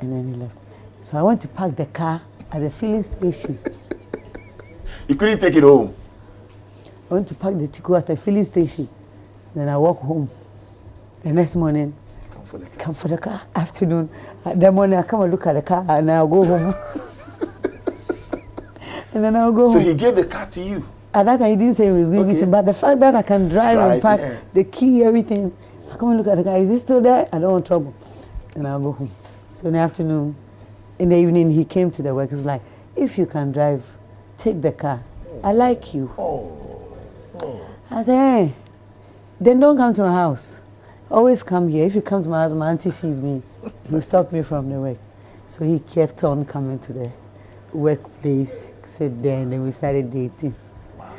and then he left. So I went to park the car at the filling station. You couldn't take it home? I went to park the Tico at the filling station. Then I walk home. The next morning, come for the car. Afternoon, that morning I come and look at the car and I'll go home. And then I'll go home. So he gave the car to you? At that time, he didn't say he was giving it to me, but the fact that I can drive and park, the key, everything, I come and look at the car. Is he still there? I don't want trouble. And I'll go home. So in the afternoon, in the evening, he came to the work. He was like, if you can drive, take the car. I like you. I said, hey, then don't come to my house. Always come here. If you come to my house, my auntie sees me. He'll stop me from the work. So he kept on coming to the workplace, sit there, and then we started dating.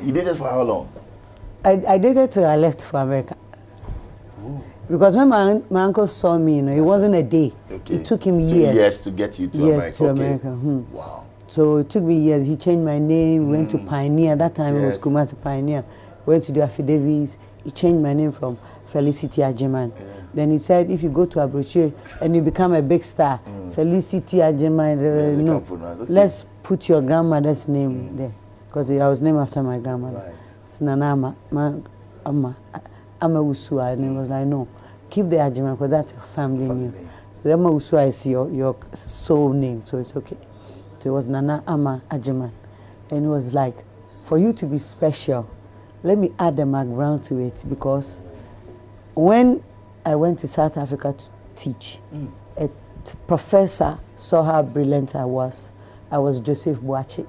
You dated for how long? I dated till I left for America. Ooh. Because when my uncle saw me, it wasn't a day. Okay. It took him years. 2 years to get you to America. To America. Wow. So it took me years. He changed my name, went to Pioneer. That time it was Kumasi Pioneer. Went to do affidavits. He changed my name from Felicity Ajiman. Then he said, if you go to Abrochie and you become a big star, Felicity Ajiman, no, let's put your grandmother's name there. Because I was named after my grandmother. Right. It's Nana Ama Usua. And he was like, no, keep the Ajiman because that's a family name. So Ama Usua is your soul name, so it's okay. So it was Nana Ama Ajiman. And it was like, for you to be special, let me add the Mcbrown to it, because when I went to South Africa to teach, a professor saw how brilliant I was. I was Joseph Boachi.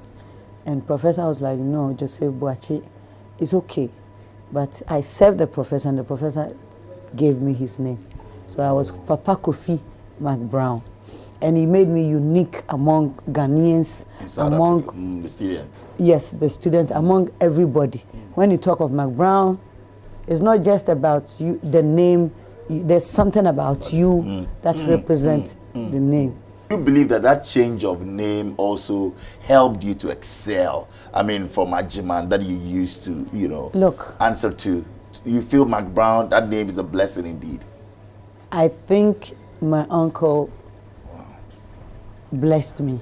And professor was like, no, Joseph Boachi, it's okay. But I served the professor, and the professor gave me his name. So I was Papa Kofi Mcbrown. And he made me unique among Ghanaians, among the students. Yes, the students, among everybody. When you talk of Mcbrown, it's not just about you, the name. There's something about you that represents the name. Do you believe that that change of name also helped you to excel? I mean, from Ajiman that you used to, look, answer to. You feel Mcbrown, that name is a blessing indeed. I think my uncle blessed me.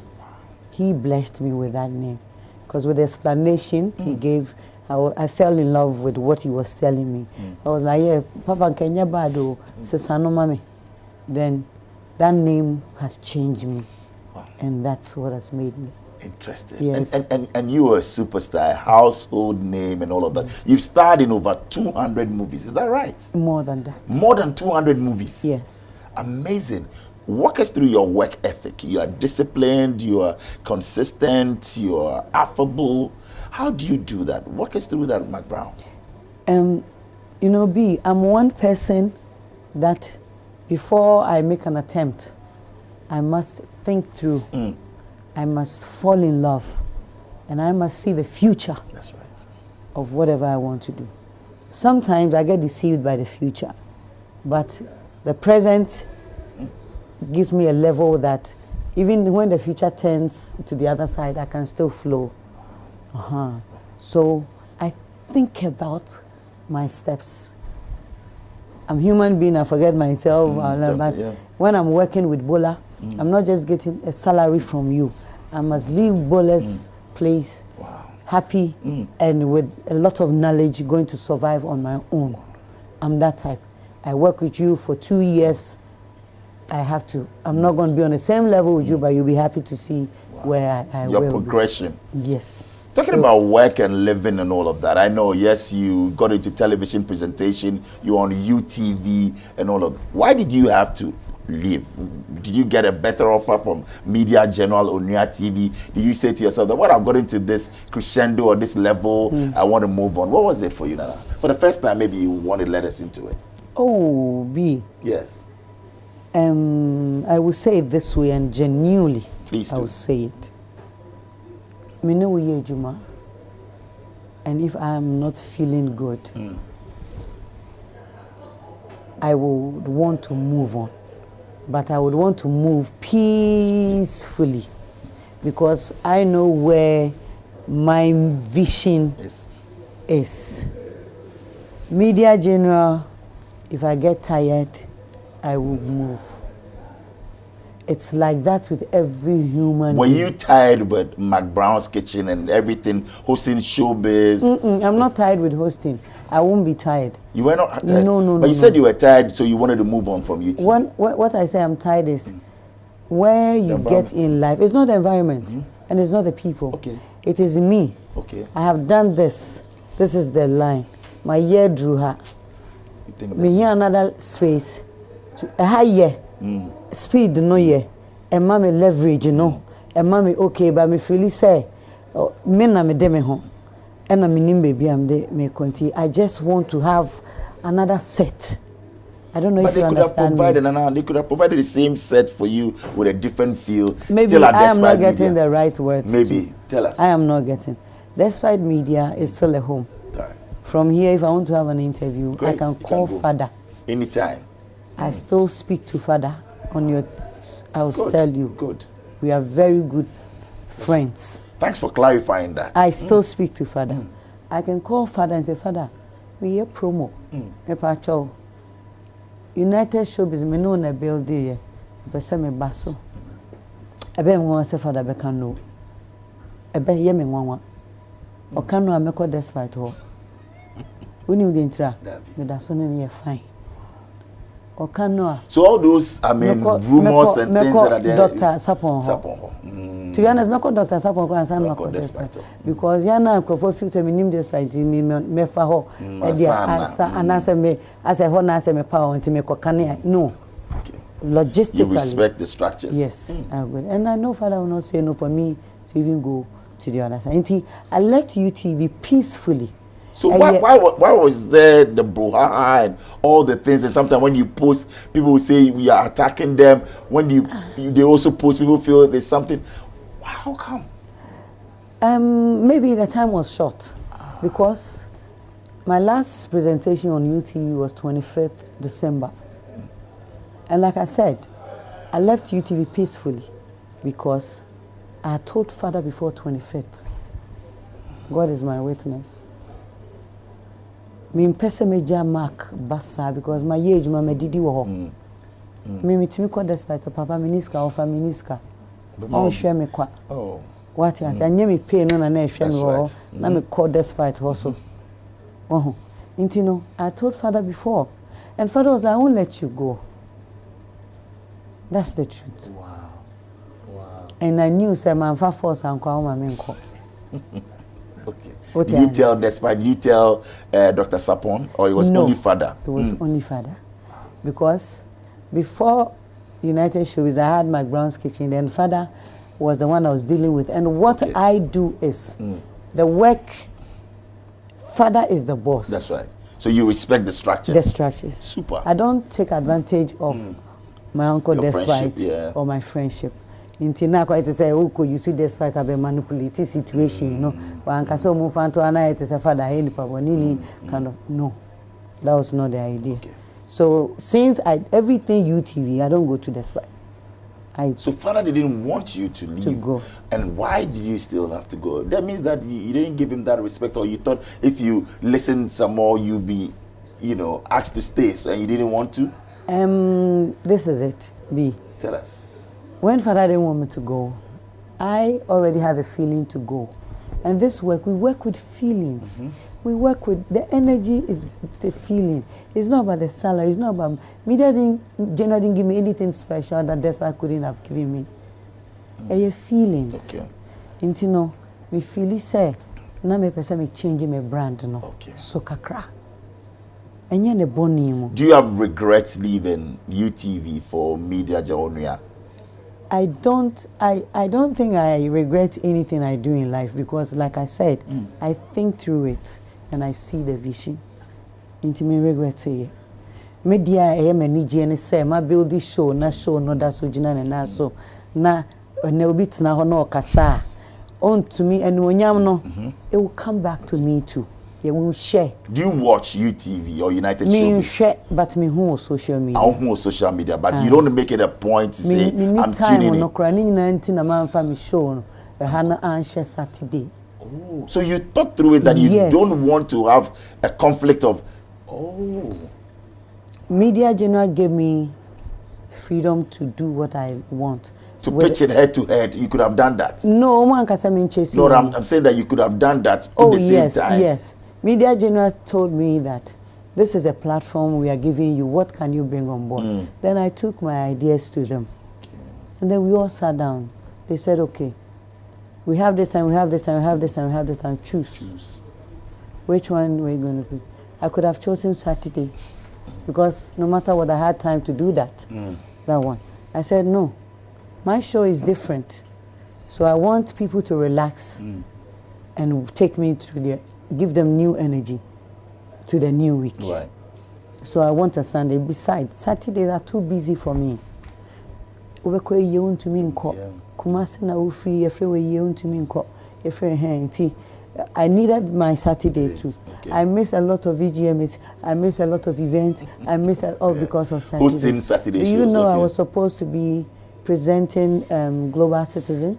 He blessed me with that name. Because with the explanation he gave, I fell in love with what he was telling me. I was like, yeah, Papa Kenya Bado, Sesano Mami. Then that name has changed me. Wow. And that's what has made me. Interesting. Yes. And you were a superstar, a household name and all of that. You've starred in over 200 movies, is that right? More than that. More than 200 movies? Yes. Amazing. Walk us through your work ethic. You are disciplined, you are consistent, you are affable. How do you do that? Walk us through that, Mcbrown. B, I'm one person that before I make an attempt, I must think through. I must fall in love. And I must see the future. That's right. Of whatever I want to do. Sometimes I get deceived by the future. But the present gives me a level that even when the future turns to the other side, I can still flow. So I think about my steps. I'm a human being, I forget myself. But when I'm working with Bola, I'm not just getting a salary from you. I must leave Bola's place happy and with a lot of knowledge, going to survive on my own. I'm that type. I work with you for 2 years. I'm not going to be on the same level with you, but you'll be happy to see where I will be. Your progression. Yes. Talking about work and living and all of that, I know, yes, you got into television presentation, you're on UTV and all of that. Why did you have to leave? Did you get a better offer from Media General or Onia TV? Did you say to yourself that, I've got into this crescendo or this level, I want to move on? What was it for you, Nana? For the first time, maybe you want to let us into it. Oh, B. Yes. I will say it this way, and genuinely, please do. I will say it. Me know we Juma, and if I am not feeling good, I would want to move on, but I would want to move peacefully, because I know where my vision Yes. is media general. If I get tired, I will move. It's like that with every human Were being. you tired with Mcbrown's Kitchen and everything, hosting showbiz? I'm not tired with hosting. I won't be tired. You were not tired? No. But you said you were tired, so you wanted to move on from UT. What I say I'm tired is where you get in life. It's not the environment and it's not the people. Okay. It is me. Okay. I have done this. This is the line. My year drew her. You think Me here another space. To a higher speed, no yeah. And mommy leverage, you know. And mommy okay, but me feel say, me na me de me home. And I'm in baby, I'm de me continue. I just want to have another set. I don't know but if you they could have understand provided, me. they could have provided the same set for you with a different feel. Maybe still at I am not Despite getting Media. the right words. Maybe. too. Tell us. I am not getting. Despite media, is still a home. All right. From here, if I want to have an interview, Great, I can you call can go. father. Anytime. I still speak to father on your. I will Good. tell you. Good. We are very good friends. Thanks for clarifying that. I still speak to father. I can call father and say, Father, we hear promo. Epacho. United Showbiz, me know na build here. Pese me baso. Ebe me wan say father be can know. Ebe ye me wan. O can know ameko despite ho. Uni udi ntra. Me da so ne fine. O can know. So all those, rumors and things that are there. Dr. Sapon. Sapon. To be honest, I Dr. Sapon and San Marco despite. Because Yana Crofo future me name despite me fa ho. And as a hona as me power until me kokane. No. Okay. Logistically. You respect the structures. Yes, I would. And I know father will not say no for me to even go to the other side. I left UTV peacefully. So why was there the brouhaha and all the things? And sometimes when you post, people will say we are attacking them. When they also post, people feel there's something. How come? Maybe the time was short because my last presentation on UTV was 25th December. And like I said, I left UTV peacefully because I had told father before 25th. God is my witness. Me mpese meja mark basa because my age ma me didi wo ho. Me mitimi kwa despite papa miniska ofa miniska. On hwe me kwa. Oh. What you say anya me pay no na na hwe me wo na me call despite also. Oh. Intino, I told father before and father was like I won't let you go. That's the truth. Wow. And I knew say man fa force and kwa ma me nko. Okay. What Did you tell Dr. Sapon, or it was only father? It was only father. Because before United Showbiz, I had Mcbrown's Kitchen, then father was the one I was dealing with. And what I do is the work, father is the boss. That's right. So you respect the structures? The structures. Super. I don't take advantage of my uncle Your despite friendship, or my friendship. Until now, quite to say, oh, you see, despite a manipulate situation, you know. But I can so move on to another, say, father, any problem, kind of, no. That was not the idea. Okay. So, since everything UTV, I don't go to despite. So, father didn't want you to leave. To go. And why did you still have to go? That means that you didn't give him that respect, or you thought if you listen some more, you'd be, asked to stay, so you didn't want to? This is it, B. Tell us. When father didn't want me to go, I already had a feeling to go. And this work, we work with feelings. We work with, the energy is the feeling. It's not about the salary, it's not about, media generally didn't give me anything special that despite couldn't have given me. Your feelings. Okay. And me feel say, now me person me change my brand, no. Okay. So kakra. And you're the bonnie. Do you have regrets leaving UTV for media journey? I don't think I regret anything I do in life because like I said, I think through it and I see the vision. Into me regret it. Media I am an EGN say my build this show no that so jina na so na bit na ho no kasa on to me and when no it will come back to me too. Yeah, we will share. Do you watch UTV or United Me Showbiz? share, but me who social media. I who social media, but you don't make it a point to say I'm tuning in. No crying na man for me show no. Hana answer Saturday. Oh. Oh, so you thought through it that you Yes. don't want to have a conflict of, Media General gave me freedom to do what I want. to pitch it head to head. You could have done that. No, one can chase No, I'm saying that you could have done that at the same time. Yes. Media General told me that this is a platform we are giving you. What can you bring on board? Then I took my ideas to them. And then we all sat down. They said, okay, we have this time, we have this time, we have this time, we have this time. Choose. Which one we're going to pick? I could have chosen Saturday because no matter what, I had time to do that. That one. I said, no, my show is different. So I want people to relax and take me through give them new energy to the new week. Right. So I want a Sunday. Besides, Saturdays are too busy for me. Kumasi na ufri everywhere you to me I needed my Saturday too. Okay. I missed a lot of VGMs. I missed a lot of events. I missed it all because of Saturday. Hosting Saturday shows. You know, I was supposed to be presenting Global Citizen.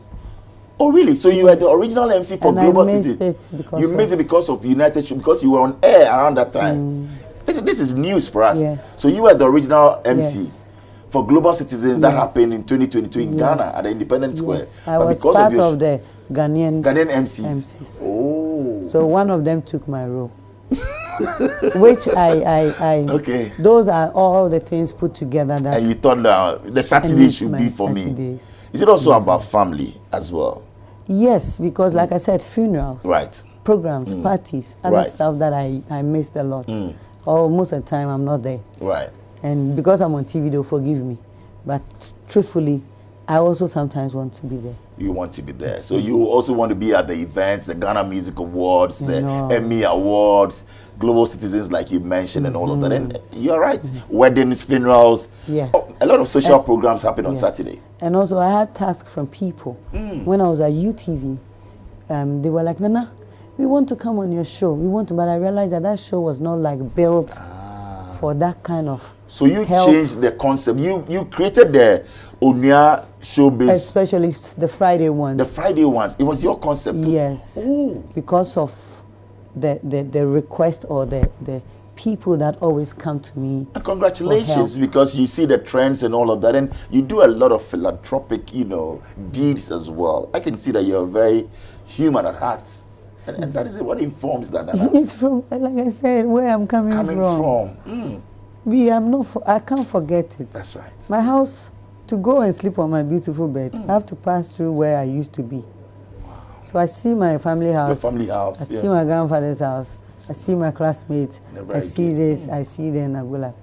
Oh, really? So you were the original MC for And Global I missed Citizen? it because You missed it because of United Show, because you were on air around that time. This is news for us. Yes. So you were the original MC. Yes. For Global Citizens that Yes. happened in 2022 in Ghana at the Independence Square. Yes. I was part of the Ghanaian MCs. Oh. So one of them took my role. Which I Okay. Those are all the things put together that And you thought the Saturday should be for me. Saturdays. Is it also about family as well? Yes, because like I said, funerals, Right. programs, parties, other Right. stuff that I missed a lot. Or most of the time I'm not there. Right. And because I'm on TV, they'll forgive me. But truthfully, I also sometimes want to be there. You want to be there. So you also want to be at the events, the Ghana Music Awards, the No. Emmy Awards, Global Citizens like you mentioned and all of that. And you're right. Weddings, funerals. Yes. A lot of social programs happen on Saturday. And also I had tasks from people. When I was at UTV, they were like, Nana, we want to come on your show. We want to, but I realized that show was not like built for that kind of So you help. changed the concept. You created the Onya showbiz. Especially the Friday ones. The Friday ones. It was your concept too. Yes. Ooh. Because of the request or the people that always come to me. And congratulations, because you see the trends and all of that, and you do a lot of philanthropic, deeds as well. I can see that you're very human at heart. And that is what informs that. It's from, like I said, where I'm coming from. I can't forget it. That's right. My house, to go and sleep on my beautiful bed, I have to pass through where I used to be. Wow. So I see my family house. Your family house. I see my grandfather's house. I see my classmates. Never I see this. I see that, and I go like,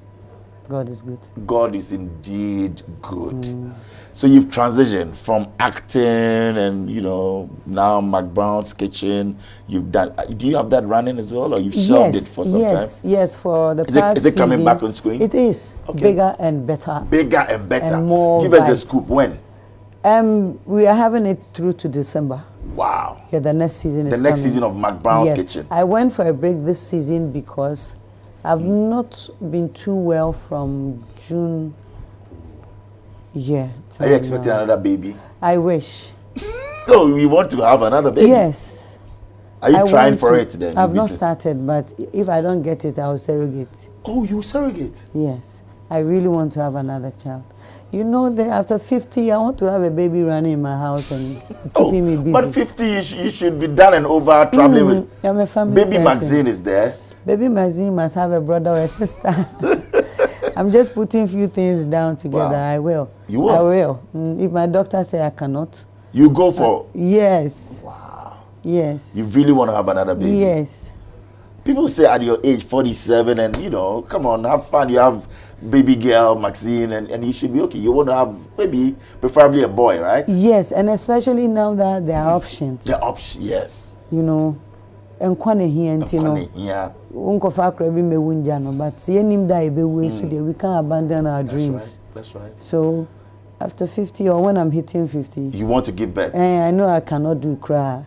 God is good. God is indeed good. So you've transitioned from acting and, now Mcbrown's Kitchen. You've done. Do you have that running as well, or you've shelved it for some time? Yes, for the past Is it coming season, back on screen? It is. Okay. Bigger and better. Bigger and better. And more Give us the vibe. scoop. When? We are having it through to December. Wow. Yeah, the next season is The next coming. season of Mcbrown's Yes. Kitchen. I went for a break this season because I've not been too well from June. Yeah. Are you expecting another baby? I wish. No, you want to have another baby? Yes. Are you I trying want for to. it then? I've not started, but if I don't get it, I'll surrogate. Oh, you surrogate? Yes. I really want to have another child. You know that after 50, I want to have a baby running in my house and keeping me busy. But 50, you should be done and over traveling with. I'm a family Baby person. Magazine is there. Baby Magazine must have a brother or a sister. I'm just putting few things down together. Wow. I will. You will? I will. If my doctor say I cannot. You go for. Yes. Wow. Yes. You really want to have another baby? Yes. People say at your age, 47, and come on, have fun. You have baby girl, Maxine, and you should be okay. You want to have maybe, preferably a boy, right? Yes, and especially now that there are options. The option, yes. Nkwane here ntino. Yeah. Unkofa akra bi mewunja no, but yenim da ebewu so we can't abandon our dreams. That's right. So after 50 or when I'm hitting 50, you want to give birth. I know I cannot do cry.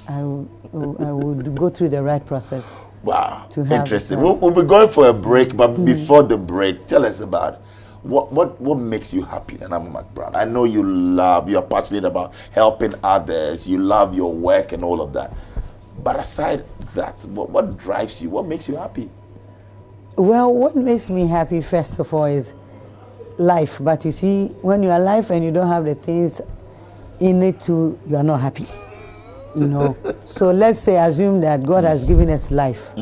I would go through the right process. Wow, to have interesting. We'll be going for a break, but before the break, tell us about What makes you happy, Nana Mcbrown? I know you're passionate about helping others, you love your work and all of that. But aside that, what drives you? What makes you happy? Well, what makes me happy, first of all, is life. But you see, when you are alive and you don't have the things in it to, you are not happy. You know. So let's say, assume that God has given us life.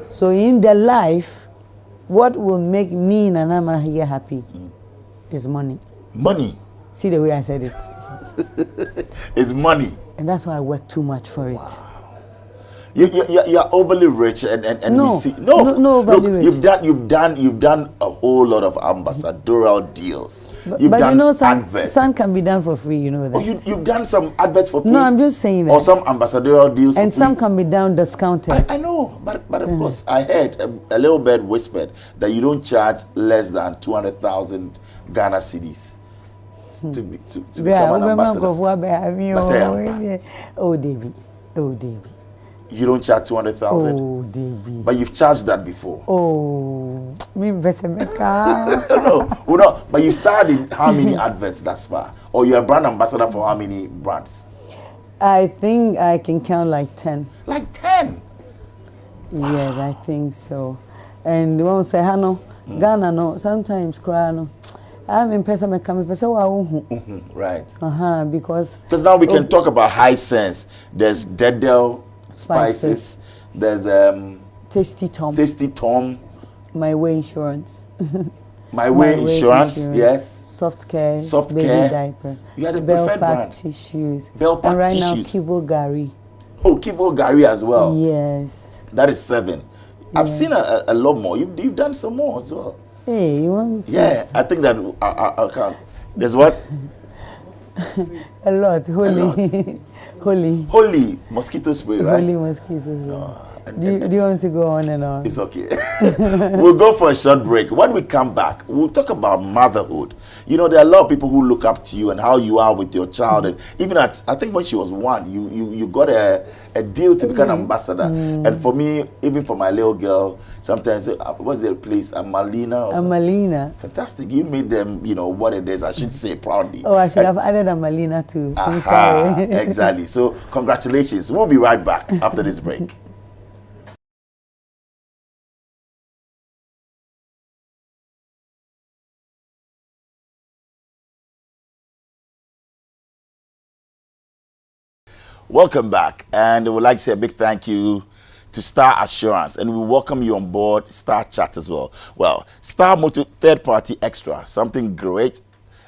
So in the life, what will make me, Nanama, here happy is money. Money? See the way I said it? It's money. And that's why I work too much for it. Wow. You're overly rich, and no, we see no overly rich. You've done a whole lot of ambassadorial deals. But You've done you know, adverts. some can be done for free. You know that. Oh, you've done some adverts for free. No, I'm just saying that. Or some ambassadorial deals. And for free. some can be done discounted. I know, but of course, I heard a little bird whispered that you don't charge less than 200,000 Ghana cedis to become an ambassador. Oh, David. You don't charge 200,000. Oh, David. But you've charged that before. Oh, me no, but you starred in how many adverts thus far? Or you're a brand ambassador for how many brands? I think I can count like 10. Like 10? Yes, I think so. And they won't say, Hano, Ghana, no, sometimes cry, no. I'm in person, right. Because now we can talk about high sense. There's Dedel spices. There's Tasty Tom. My Way Insurance. My Way Insurance, yes. Soft Care. Baby diaper. You are the preferred brand. Tissues. Bellpack and right tissues. now, Kivo Gari. Oh, Kivo Gari as well. Yes. That is 7. I've seen a lot more. You've done some more as well. Hey, you want to? Yeah, I think that I can't. There's what? A lot. Holy mosquito spray, right? Holy mosquito spray. Do you want to go on and on? It's okay. We'll go for a short break. When we come back, we'll talk about motherhood. You know, there are a lot of people who look up to you and how you are with your child. And even I think when she was 1, you got a deal to become an ambassador. And for me, even for my little girl, sometimes, what's the place? Amalina or Amalina. Fantastic. You made them, what it is, I should say proudly. Oh, I should have added Amalina too. I'm Aha, sorry. exactly. So, congratulations. We'll be right back after this break. Welcome back, and I would like to say a big thank you to Star Assurance, and we welcome you on board Star Chat as well. Well, Star Motor Third Party Extra, something great,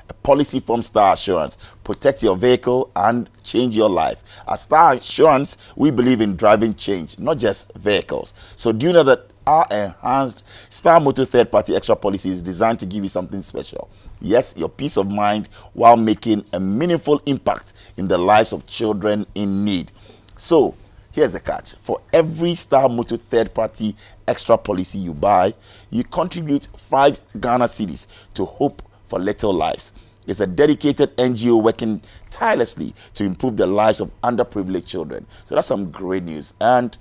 a policy from Star Assurance. Protect your vehicle and change your life. At Star Assurance, we believe in driving change, not just vehicles. So do you know that our enhanced Star Motor Third Party Extra policy is designed to give you something special? Yes, your peace of mind while making a meaningful impact in the lives of children in need. So, here's the catch. For every Star Motor Third Party Extra policy you buy, you contribute 5 Ghana cedis to Hope for Little Lives. It's a dedicated NGO working tirelessly to improve the lives of underprivileged children. So that's some great news. And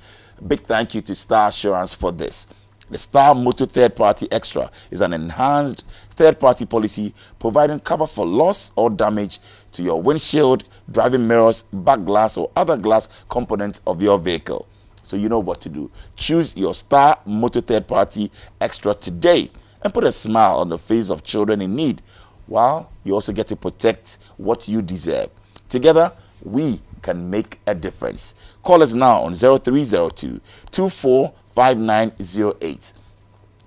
big thank you to Star Assurance for this. The Star Motor Third Party Extra is an enhanced third-party policy providing cover for loss or damage to your windshield, driving mirrors, back glass, or other glass components of your vehicle. So you know what to do. Choose your Star Motor Third Party Extra today and put a smile on the face of children in need, while you also get to protect what you deserve. Together, we can make a difference. Call us now on 0302 245908.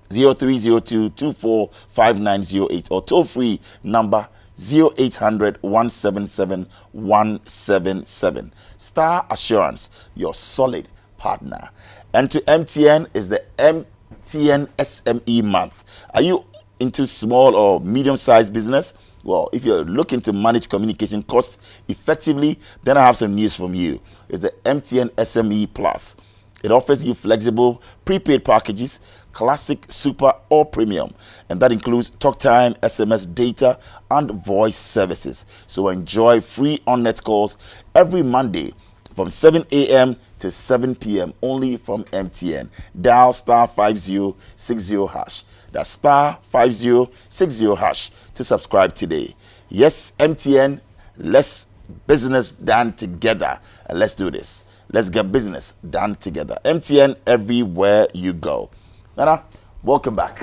0302-245908 or toll free number 0800-177-177. Star Assurance, your solid partner. And to MTN is the MTN SME month. Are you into small or medium-sized business? Well, if you're looking to manage communication costs effectively, then I have some news from you. It's the MTN SME Plus. It offers you flexible prepaid packages, classic, super, or premium. And that includes talk time, SMS data, and voice services. So enjoy free on-net calls every Monday from 7 a.m. to 7 p.m. only from MTN. Dial *5060#. That's star 5060 hash to subscribe today. Yes, MTN, let's business done together. And let's do this. Let's get business done together. MTN everywhere you go. Nana, welcome back.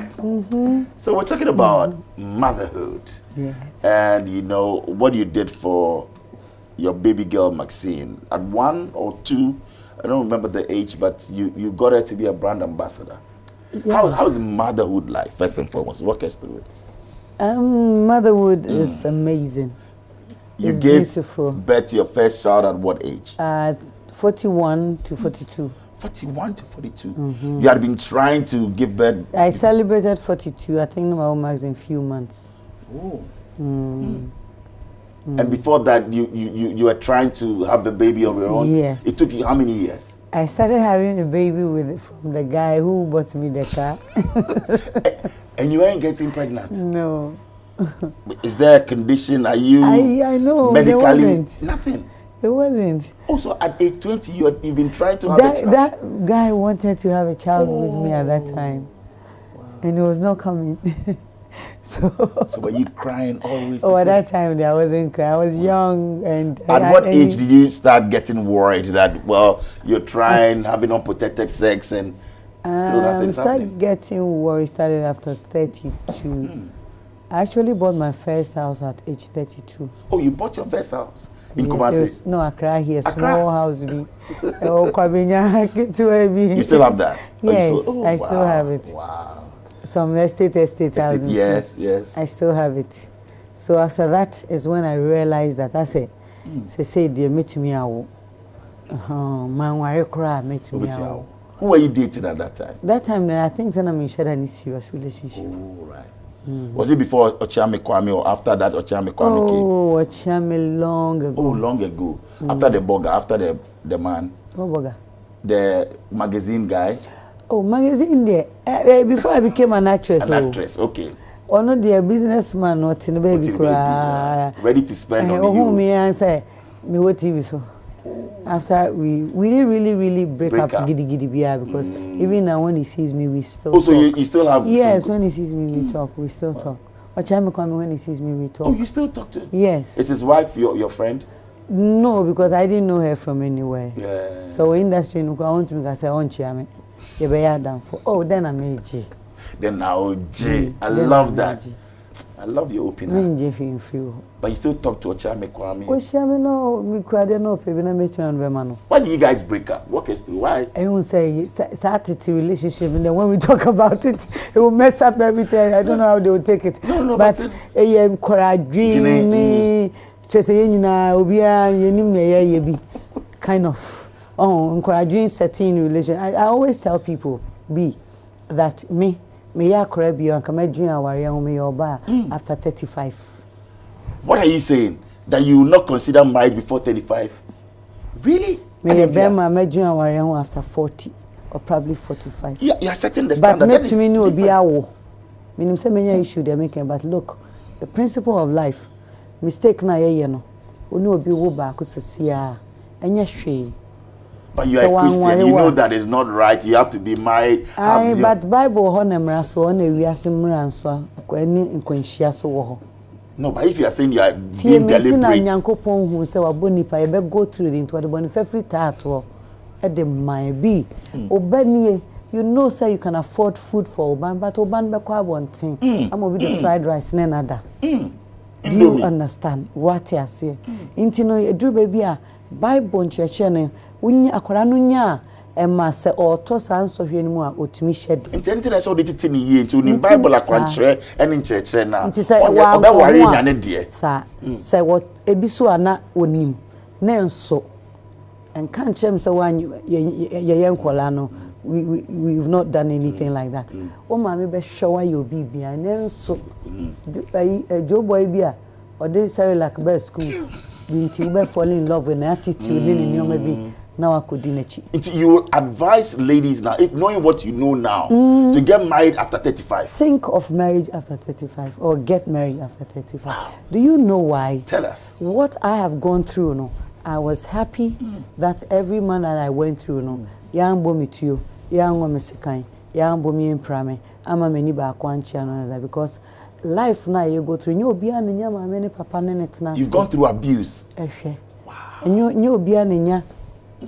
So we're talking about motherhood. Yes. And you know what you did for your baby girl Maxine at 1 or 2. I don't remember the age, but you got her to be a brand ambassador. Yes. How's motherhood like, first and foremost? Walk us through it. Motherhood is amazing. You It's gave beautiful. birth to your first child at what age? 41 to 42. 41 to 42. You had been trying to give birth. I celebrated 42. I think my max in few months. Oh. And before that, you were trying to have a baby of your own? Yes. It took you how many years? I started having a baby from the guy who bought me the car. And you weren't getting pregnant? No. Is there a condition? Are you I know. medically? There wasn't. Nothing. There wasn't. Also, at age 20, you've been trying to have a child? That guy wanted to have a child with me at that time. Wow. And it was not coming. So were you crying always? at that time, I wasn't crying. I was young. And at what age did you start getting worried that, well, you're trying, having unprotected sex and still nothing's happening? Getting worried started after 32. I actually bought my first house at age 32. Oh, you bought your first house in Yes, Kumasi? no, Accra here, Accra? small house. You still have that? Yes, I wow. still have it. Wow. Some estate houses. Yes. I still have it. So after that is when I realized that I say they meet me out. Who were you dating at that time? That time, I think I'm in a serious relationship. Oh, right. Was it before Ochiame Kwame or after that Ochiame Kwame came? Oh, Ochiame long ago. Oh, long ago. After the burger, after the man. What burger? The magazine guy. Oh, magazine there. Before I became an actress. Actress, okay. Or not the businessman, not in the baby cry. Ready to spend on you. you. Me and say, me what TV so. After we didn't really break up giddy because even now when he sees me, we still talk. So you still have... Yes, when he sees me, we talk. We still talk. When he sees me, we talk. Oh, you still talk to him? Yes. Is his wife your friend? No, because I didn't know her from anywhere. Yeah. So in industry, I want to make I say, oh, then I'm a G. Then now G. I love that. I love your opinion. But you still talk to Ochiame Kwame? Ochiame no, me cried no, baby, na me turn man. Why do you guys break up? What is why? I won't say it's a relationship, and then when we talk about it, it will mess up everything. I don't know how they will take it. No, but kind of encouraging certain relation. I always tell people that me after 35. What are you saying? That you will not consider marriage before 35? Really? After 40 or probably 45. You are setting the standard. But to me, no be awo. Meaning say many issue they're making. But look, the principle of life, mistake na ye no. Oni obi wo ba ko sesia. Enya hwe. But you are a Christian, you know that is not right. You have to be married. But Bible honemra so na wiase mra nso akwani nkwanhia so wo ho. No, but if you are saying you are being deliberate. Nyankopon hu se wabonipa ye be go through the into the boni free tato e de my be. Obanie, you know say you can afford food for oban, but oban be kwa bontin. Am obi the fried rice na nada. Do you understand what I say? Intino edru baby a Bible nchreche ne unya akwara no nya ema se oto sanso hwe mu a otumi hyede. Intenti na so de titi ni ye nti oni Bible akwankyere ene nchreche na obe ware nya ne de. Sa se what ebiso ana onim na enso enka nchem se wan ye nkola no we've not done anything like that. O ma me be hwe your bibia na enso joboy bia or they say like be school binti be fall in love with attitude ni maybe now I could dinechi. You advise ladies now, if knowing what you know now, to get married after 35. Think of marriage after 35 or get married after 35. Wow. Do you know why? Tell us. What I have gone through, no, I was happy that every man that I went through, no, young bomi to you, young woman sekai, yambo mi mprame ama mani ba akwanchia no because life na you go through nyo bia na ma me ne papa ne netna. You've gone through abuse. Ehwe. Wow. Nyo bia na nya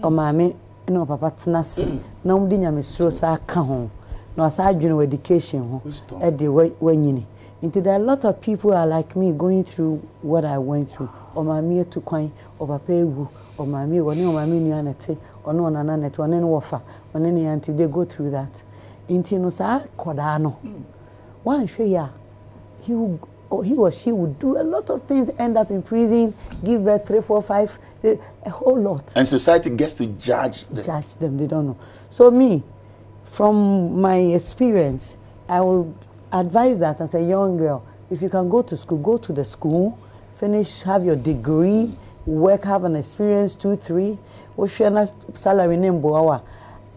o ma me ne papa tena se na umdi nya mesro sa ka ho na asa adwene education ho e de wanyini. Into there are a lot of people are like me going through what I went through. O ma me to kwan o papa egu o ma me woni o ma me nua nete ono nana nete one ne wofa one ne auntie they go through that. Into no sa koda no. One hwe ya he or she would do a lot of things, end up in prison, give birth 3, 4, 5, a whole lot. And society gets to judge them. Judge them, they don't know. So me, from my experience, I will advise that as a young girl, if you can go to school, go to the school, finish, have your degree, work, have an experience, 2, 3, salary name.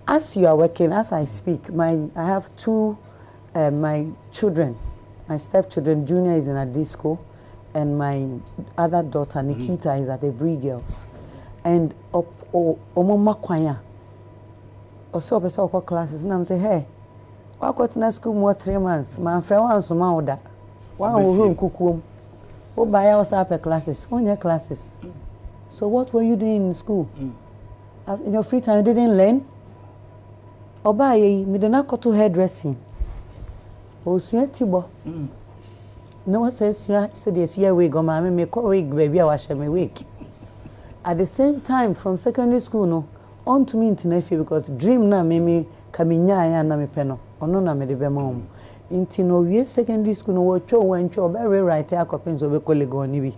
As you are working, as I speak, I have 2 my children. My stepchildren, Junior is in a disco, and my other daughter, Nikita, is at the Bree Girls. And Omoma Kwanya, also a classes, and I'm saying, hey, why go to school more 3 months? My friend wants to mount that. Why will cook? Oh, buy us up classes, 1 year classes. So what were you doing in school? In your free time, you didn't learn? Or buy me the not go to hairdressing. Tibo. No one says, said this year wig or mammy make a wig, baby, I wash me wig. At the same time, from secondary school, no, on to me into nephew because dream na me kaminya na me peno, or no na me de bemom. Into no year secondary school, no, what you went to very right, I coppins of a colleague on Nibi.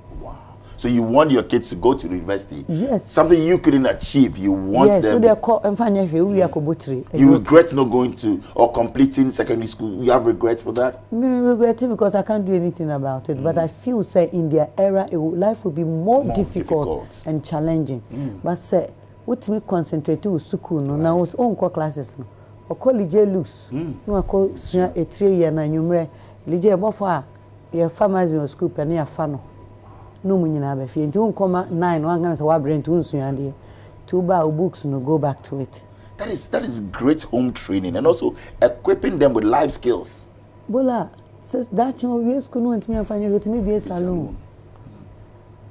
So you want your kids to go to university? Yes. Something you couldn't achieve, you want them. Yes, so they're called and find we are kobutri. You regret not going to or completing secondary school. You have regrets for that? I regret it because I can't do anything about it. But I feel say in their era, life will be more difficult and challenging. But say, what me concentrate to school no now was own classes no. Or college loose. No I call a 3 year na numere. Lije bofa your farmers in school penny a fano. No munyina be fie nti unkoma 9 wan kan say wa brent unsuande to buy books no go back to it. That is great home training and also equipping them with life skills. Bola says that you we school no ntimi afanya go to me be salon.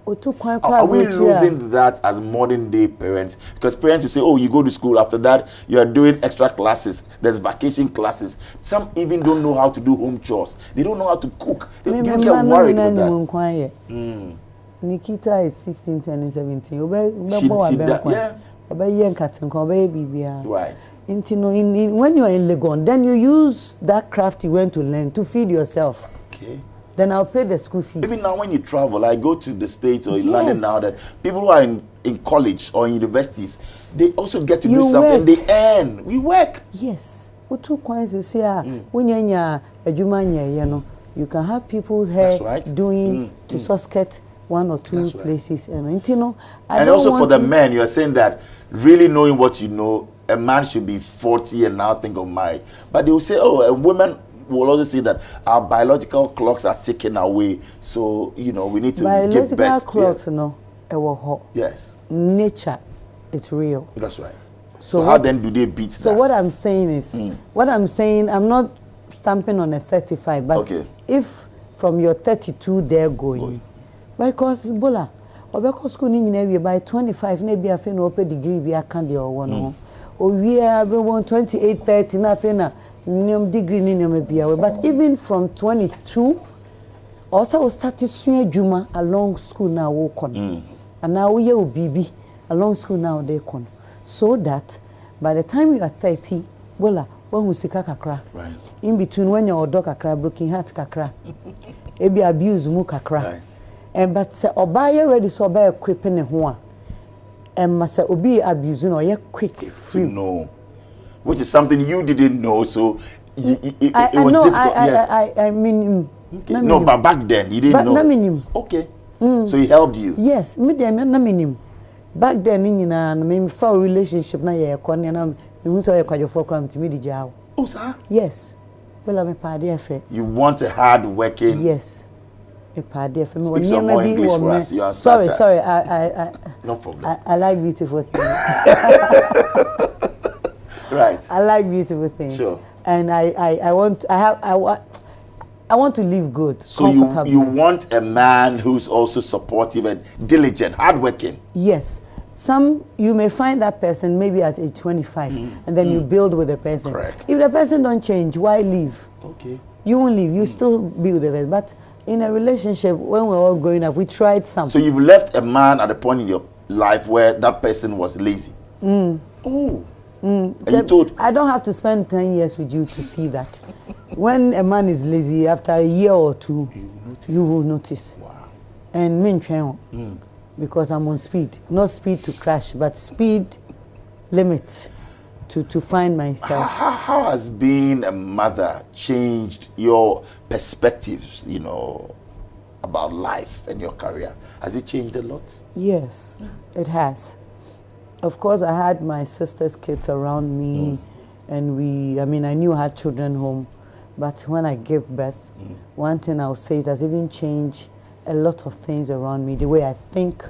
Are we losing that as modern day parents? Because parents will say, oh, you go to school, after that you are doing extra classes, there's vacation classes. Some even don't know how to do home chores. They don't know how to cook. They get worried with that. Nikita is 16, 10, 17. Right. When you are in Legon, then you use that craft you went to learn to feed yourself. Okay. Then I'll pay the school fees. Even now when you travel, I go to the States or in London now, that people who are in college or in universities, they also get to do something. They earn. We work. Yes. When you're you can have people here doing to susket 1 or 2 places. And also for the men, you are saying that really knowing what you know, a man should be 40 and now think of marriage. But they will say, oh, a woman will also say that our biological clocks are taken away, so we need to give birth. Biological clocks, no, yes. Nature, it's real. That's right. So how then do they beat that? So what I'm saying is, I'm not stamping on a 35, but if from your 32 they're going. Because Bola, or school by 25, maybe a fin open degree be a candy or one. Or we are 28, 30, nothing. Degree but even from 22 also started swing juma along school now walk on and now we are BB along school now they con so that by the time you are 30 when we see kakra right in between when your dog kakra broken heart kakra e be abuse mu kakra and but say oba ready so oba equipping ho and must obi abuse no ye quick free no. Which is something you didn't know, so it was difficult. I mean, okay. No, but back then you didn't know. Okay, so he helped you. Yes, me dem back then me for relationship na ye kon na me so ye kwadofo kram to me di jaw. Oh, sir. Yes. Well, I'm a party affair. You want a hard working. Yes. A party affair. Speak some more English for us. You are sorry. I no problem. I like beautiful things. Right. I like beautiful things. Sure. and I want to live good. So you want a man who's also supportive and diligent, hardworking. Yes. You may find that person maybe at age 25, and then you build with the person. Correct. If the person don't change, why leave? Okay. You won't leave. You still be with the person. But in a relationship, when we're all growing up, we tried something. So you've left a man at a point in your life where that person was lazy. Oh. And you told. I don't have to spend 10 years with you to see that. When a man is lazy, after a year or two, you will notice. Wow. And me, because I'm on speed. Not speed to crash, but speed limit to find myself. How has being a mother changed your perspectives, about life and your career? Has it changed a lot? Yes, it has. Of course, I had my sister's kids around me, and I knew I had children home, but when I gave birth, one thing I would say, it has even changed a lot of things around me, the way I think.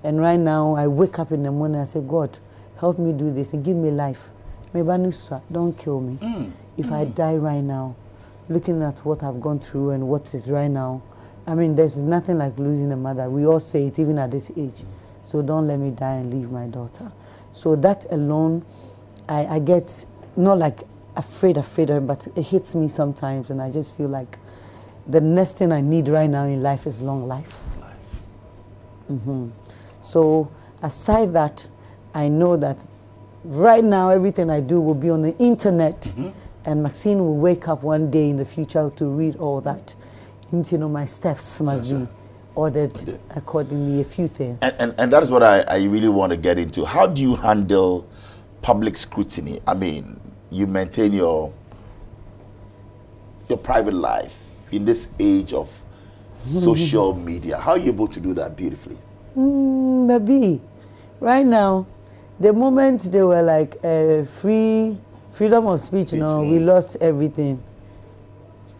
And right now, I wake up in the morning and I say, God, help me do this and give me life. Don't kill me. If I die right now, looking at what I've gone through and what is right now, there's nothing like losing a mother. We all say it, even at this age. So don't let me die and leave my daughter. So that alone, I get not like afraid, but it hits me sometimes, and I just feel like the next thing I need right now in life is long life. So aside that, I know that right now everything I do will be on the internet, and Maxine will wake up one day in the future to read all that. My steps must be ordered accordingly, a few things. And that is what I really want to get into. How do you handle public scrutiny? You maintain your private life in this age of social media. How are you able to do that beautifully? Maybe. Right now, the moment they were like freedom of speech, we lost everything.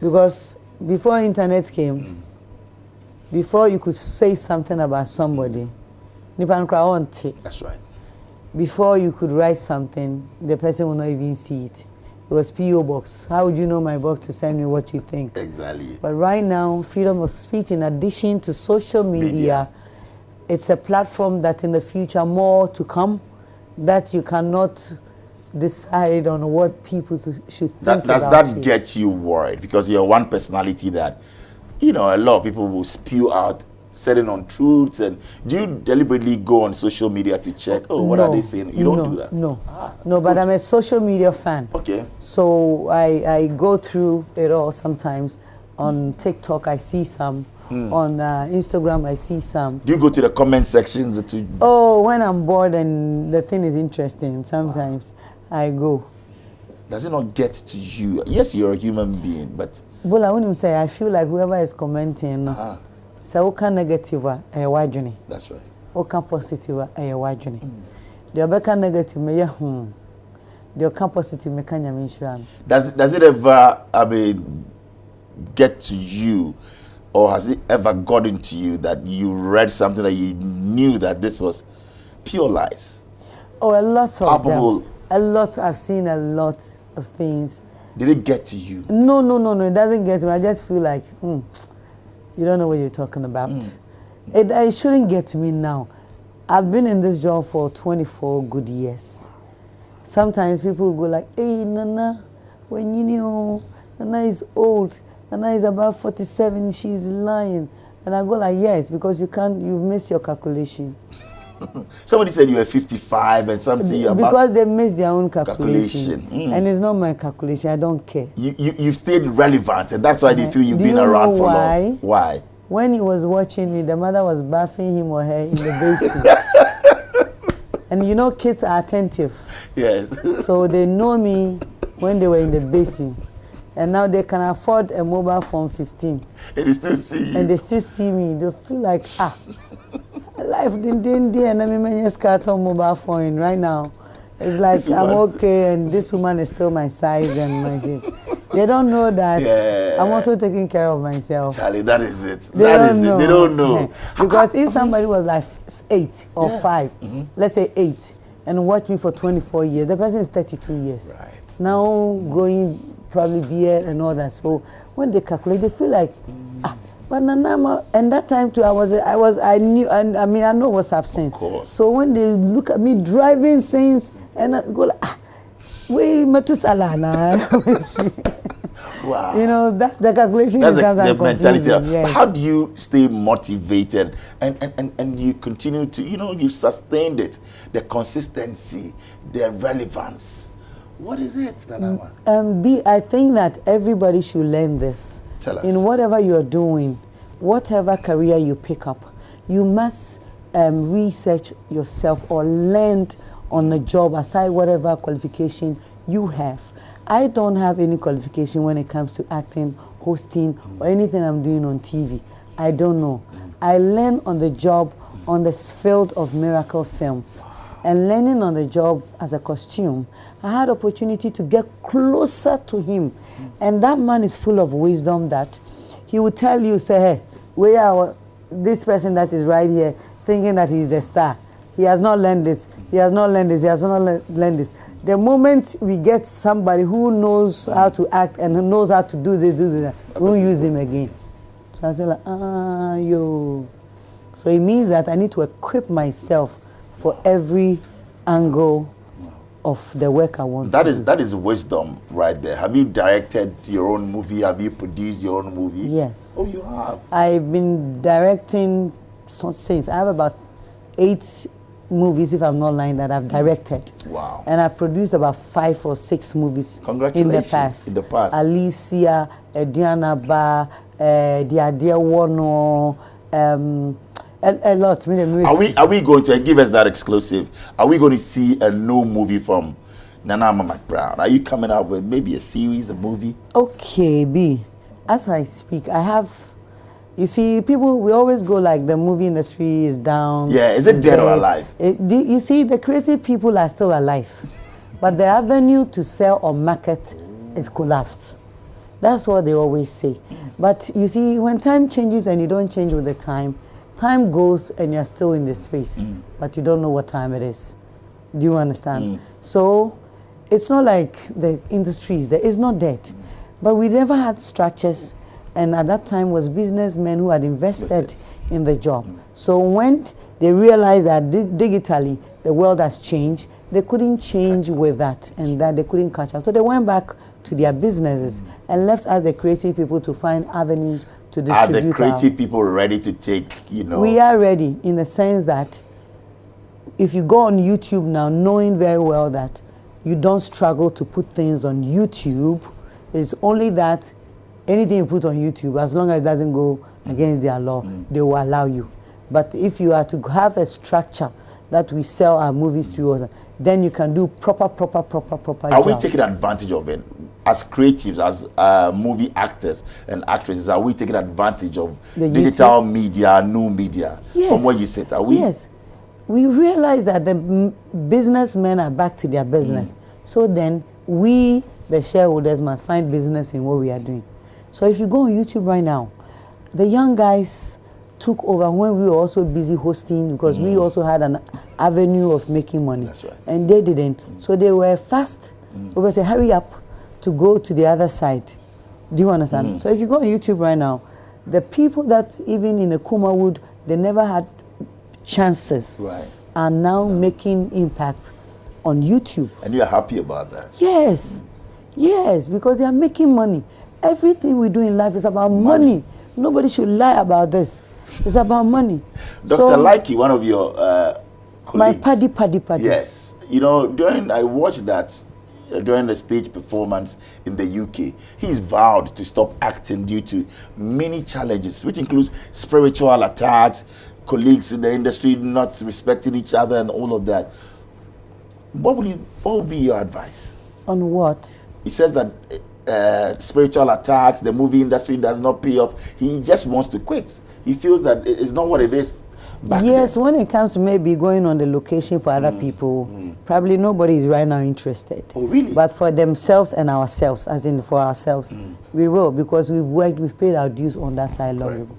Because before internet came, before you could say something about somebody, that's right. Before you could write something, the person will not even see it. It was P.O. box. How would you know my box to send me what you think? Exactly. But right now, freedom of speech, in addition to social media, it's a platform that in the future more to come, that you cannot decide on what people should think Does about that get you worried? Because you're one personality that, a lot of people will spew out certain untruths. And do you deliberately go on social media to check, what are they saying? You don't do that? No, but I'm a social media fan. Okay. So I go through it all sometimes. On TikTok, I see some. On Instagram, I see some. Do you go to the comment sections? When I'm bored and the thing is interesting, sometimes I go. Does it not get to you? Yes, you're a human being, but... Well, I wouldn't say, I feel like whoever is commenting, so what can negative that's right. What can positive the other negative me the can positive me can Does it ever get to you, or has it ever gotten to you that you read something that you knew that this was pure lies? A lot of them. A lot. I've seen a lot of things. Did it get to you? No, it doesn't get to me. I just feel like, you don't know what you're talking about. It shouldn't get to me now. I've been in this job for 24 good years. Sometimes people go like, hey, Nana, when you know, Nana is old. Nana is about 47, she's lying. And I go like, yes, because you've missed your calculation. Somebody said you were 55 and some say you're because they missed their own calculation. And it's not my calculation, I don't care. You've stayed relevant, and that's why they feel you've been around for long. Why? When he was watching me, the mother was bathing him or her in the basin. And kids are attentive. Yes. So they know me when they were in the basin. And now they can afford a mobile phone 15. And they still see you. And they still see me. They feel like, life didn't and I just got on mobile phone right now. It's like I'm okay, and this woman is still my size and my shit. They don't know that I'm also taking care of myself. Charlie, that is it. They don't know. Because if somebody was like 8 or 5, let's say 8, and watch me for 24 years. The person is 32 years. Right. Now growing probably beard and all that. So when they calculate, they feel like, but Nanama, and that time too, I knew, and I mean, I know what's happening. Of course. So when they look at me driving since, and I go like, we Matusala Wow. You know, that's the calculation. That's the mentality. Yes. How do you stay motivated and you continue to, you know, you've sustained it, the consistency, the relevance? What is it, Nanawa? I think that everybody should learn this. Tell us. In whatever you're doing, whatever career you pick up, you must research yourself or learn on the job aside whatever qualification you have. I don't have any qualification when it comes to acting, hosting, or anything I'm doing on TV. I don't know. I learn on the job on this field of miracle films. And learning on the job as a costume, I had opportunity to get closer to him. And that man is full of wisdom that he would tell you, say, hey, where are this person that is right here thinking that he's a star? He has not learned this. He has not learned this. He has not learned this. The moment we get somebody who knows how to act and who knows how to do this, we'll use him again. So I say like, yo. So it means that I need to equip myself for every angle of the work I want to do. That is wisdom right there. Have you directed your own movie? Have you produced your own movie? Yes. Oh, you have? I've been directing since. I have about 8 movies, if I'm not lying, that I've directed. Wow. And I've produced about 5 or 6 movies in the past. In the past. Alicia, Ekuonaba, Dia Wono, a lot. Are we going to give us that exclusive? Are we going to see a new movie from Nanama Mcbrown? Are you coming out with maybe a series, a movie? Okay, B. As I speak, I have. You see, people, we always go like the movie industry is down. Yeah, is it dead or alive? You see, the creative people are still alive. But the avenue to sell or market is collapsed. That's what they always say. But you see, when time changes and you don't change with the time goes and you're still in the space. But you don't know what time it is. Do you understand? So, it's not like the industry is there. It's not dead. But we never had structures. And at that time was businessmen who had invested in the job. So when they realized that digitally the world has changed, they couldn't change with that and that they couldn't catch up. So they went back to their businesses and left us the creative people to find avenues to distribute. Are the creative people ready to take, you know? We are ready in the sense that if you go on YouTube now, knowing very well that you don't struggle to put things on YouTube, it's only that anything you put on YouTube, as long as it doesn't go against their law, they will allow you. But if you are to have a structure that we sell our movies through, then you can do proper Are we taking advantage of it? As creatives, as movie actors and actresses, are we taking advantage of the digital media, new media? Yes. From where you sit, are we? Yes. We realize that the businessmen are back to their business. So then we, the shareholders, must find business in what we are doing. So if you go on YouTube right now, the young guys took over when we were also busy hosting because we also had an avenue of making money. That's right. And they didn't. So they were fast. We would say, hurry up to go to the other side. Do you understand? So if you go on YouTube right now, the people that even in the Ekuonaba, they never had chances, are now making impact on YouTube. And you're happy about that? Yes. Yes, because they are making money. Everything we do in life is about money. Nobody should lie about this. It's about money. Dr. So, Likey, one of your colleagues. My paddy. Yes. You know, I watched that during the stage performance in the UK. He's vowed to stop acting due to many challenges, which includes spiritual attacks, colleagues in the industry not respecting each other and all of that. What would be your advice? On what? He says that spiritual attacks, the movie industry does not pay off. He just wants to quit. He feels that it's not what it is back Yes, then. when it comes to maybe going on the location for other people, probably nobody is right now interested. Oh, really? But for themselves and ourselves, as in for ourselves, we will, because we've paid our dues on that side long ago.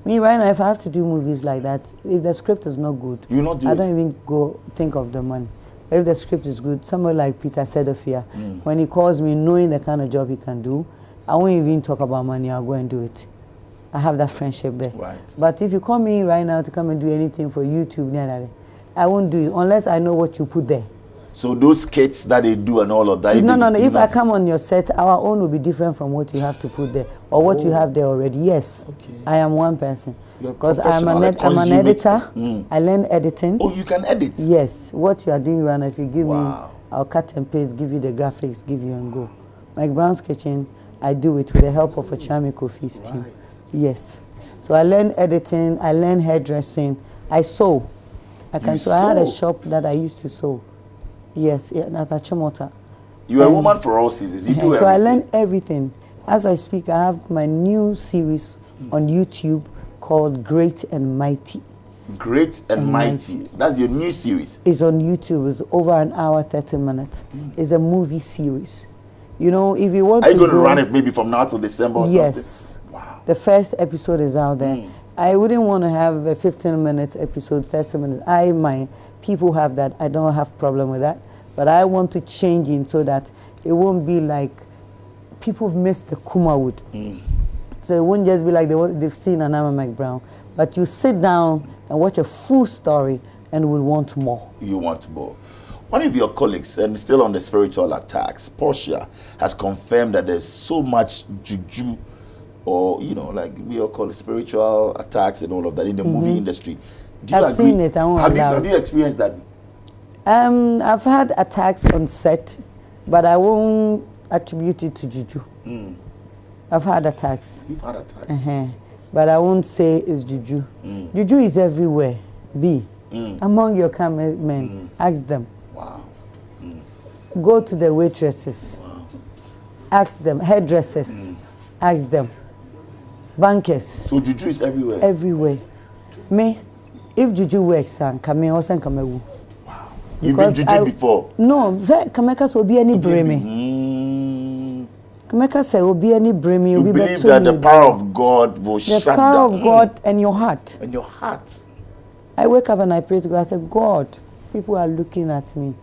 Me right now, if I have to do movies like that, if the script is not good, you not do I don't even go think of the money. if the script is good, somebody like Peter Sedofia, when he calls me, knowing the kind of job he can do, I won't even talk about money. I'll go and do it. I have that friendship there. Right. But if you call me right now to come and do anything for YouTube, I won't do it unless I know what you put there. So those skits that they do and all of that. No. If I come on your set, our own will be different from what you have to put there or what you have there already. Yes, okay. I am one person because I'm an editor. I learn editing. Oh, you can edit. Yes. What you are doing right now, if you give me, I'll cut and paste, give you the graphics, give you and go. Mcbrown's Kitchen, I do it with the help of a Chami Kofi's team. Yes. So I learn editing, I learn hairdressing, I sew. I had a shop that I used to sew. Yes, at Achimota. You're a woman for all seasons. You do everything. So I learn everything. As I speak, I have my new series on YouTube called Great and Mighty. Great and Mighty. That's your new series. It's on YouTube. It's over an hour, 30 minutes. It's a movie series. You know, if you want to... Are you going to run it maybe from now to December or yes. something? Wow. The first episode is out there. I wouldn't want to have a 15-minute episode, 30 minutes. My people have that. I don't have problem with that. But I want to change it so that it won't be like people miss the Kumawood. So it won't just be like they've seen Anama Mcbrown. But you sit down and watch a full story and will want more. You want more. One of your colleagues, and still on the spiritual attacks, Portia, has confirmed that there's so much juju, or, you know, like we all call it spiritual attacks and all of that in the movie industry. Do you I've seen it. Have you experienced that? I've had attacks on set, but I won't attribute it to juju. I've had attacks. You've had attacks? But I won't say it's juju. Juju is everywhere. Among your cameramen, ask them. Wow. Go to the waitresses. Wow. Ask them. Hairdressers. Ask them. Bankers. So juju is everywhere? Everywhere. Me, if juju works, come also come. Wow. You've been juju before? No. Kameka so be any breme. Kameka say obi any breme. You believe that the power of God will shut down? The power of God and your heart. And your heart. I wake up and I pray to God. I say, God, people are looking at me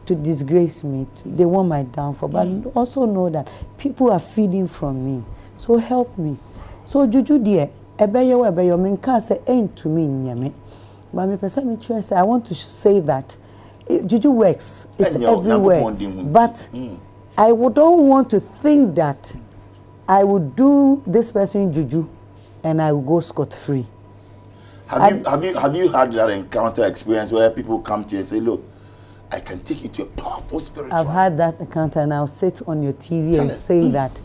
to disgrace me. They want my downfall. But also know that people are feeding from me. So help me. So juju dear, ebeyo men can say ain't to me nyame. But me person me try say I want to say that juju works. It's everywhere. But I don't want to think that I would do this person juju and I will go scot-free. Have you had that encounter experience where people come to you and say, look, I can take you to a powerful spiritual? I've had that encounter, and I'll sit on your TV and say that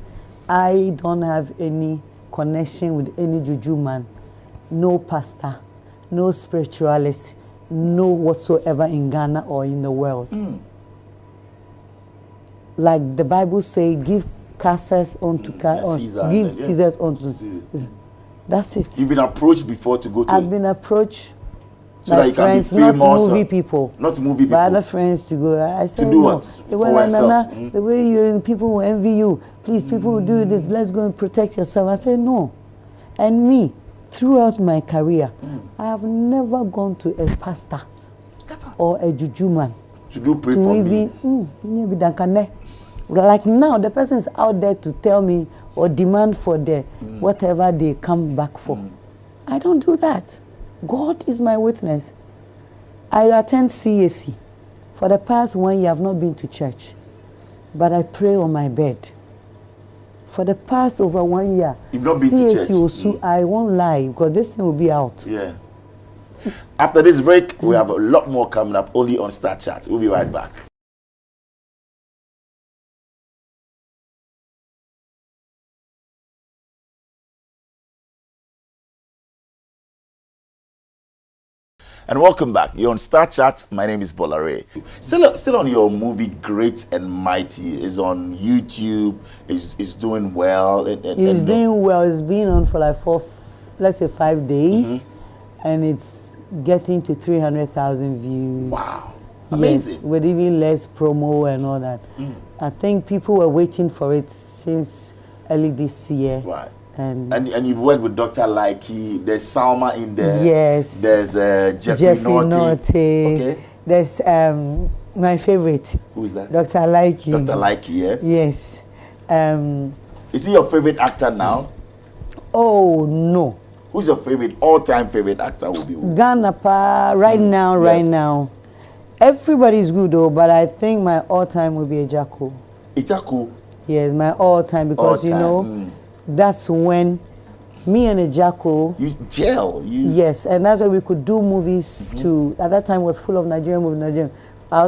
I don't have any connection with any juju man, no pastor, no spiritualist, no whatsoever in Ghana or in the world. Like the Bible say, give Caesar's unto Caesar, give Caesar's unto Caesar. That's it. You've been approached before to go to... I've been approached so by that you friends, can be not movie people. Not movie people. By other friends to go. I said, to do what? The way you people will envy you. Please, people will do this. Let's go and protect yourself. I said, no. And me, throughout my career, I have never gone to a pastor or a juju man. To do pray for me. Like now, the person is out there to tell me or demand for the whatever they come back for. I don't do that. God is my witness. I attend CAC. For the past 1 year, I've not been to church. But I pray on my bed. For the past over 1 year, you've not been to church? I won't lie, because this thing will be out. Yeah. After this break, we have a lot more coming up only on Star Chat. We'll be right back. And welcome back. You're on Star Chat. My name is Bolare. Still on your movie Great and Mighty is on YouTube. Is doing well. It's doing well. It's been on for like 5 days, and it's getting to 300,000 views. Wow, amazing! Yes, with even less promo and all that. I think people were waiting for it since early this year. Right. And you've worked with Dr. Likey, there's Salma in there. Yes. There's Jeffrey Norte. Okay. There's my favorite. Who's that? Dr. Likey. Dr. Likey, yes. Yes. Is he your favorite actor now? Oh no. Who's your favorite all-time favorite actor? Will be who? Ghana pa right now. Everybody's good though, but I think my all-time will be Ejako. Ejako. Yes, my all-time because you know that's when me and Ejako you gel. Yes, and that's why we could do movies too. At that time it was full of Nigerian movies.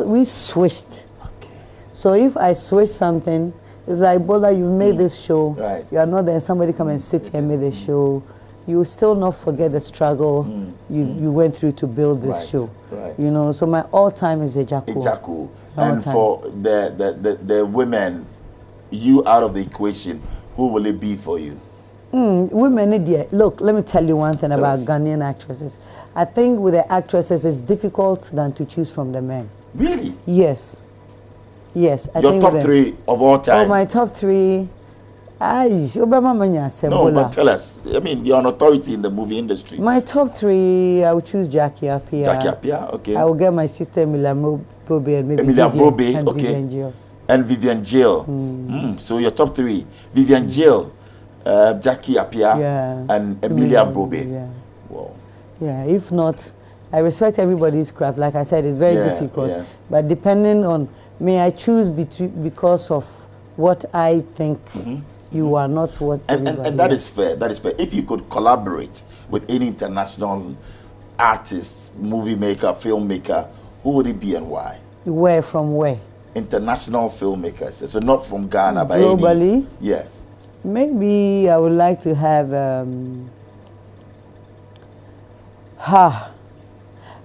We switched. Okay. So if I switch something, it's like, Bola, you've made this show. Right. You are not there. Somebody come and sit here and make the show. You will still not forget the struggle you went through to build this show. Right. You know, so my all-time is Ejako. Ejako. And for the women, you out of the equation, who will it be for you? Women, look, let me tell you one thing about Ghanaian actresses. I think with the actresses, it's difficult than to choose from the men. Really? Yes. Yes. Your top 3 of all time? Oh, my top 3. No, but tell us. I mean, you're an authority in the movie industry. My top 3, I would choose Jackie Appiah. Jackie Appiah, okay. I will get my sister Emilia Brobe and maybe Emilia Vivian, Brobe, and okay. Vivian Jill. And Vivian Jill. So your top 3, Vivian Jill, Jackie Appiah, and Emilia Brobe. Yeah. Wow. Yeah, if not, I respect everybody's craft. Like I said, it's very difficult. Yeah. But depending on, may I choose because of what I think you are not what and that is fair. That is fair. If you could collaborate with any international artist, movie maker, filmmaker, who would it be and why? Where from where? International filmmakers. So not from Ghana, but globally. Yes. Maybe I would like to have.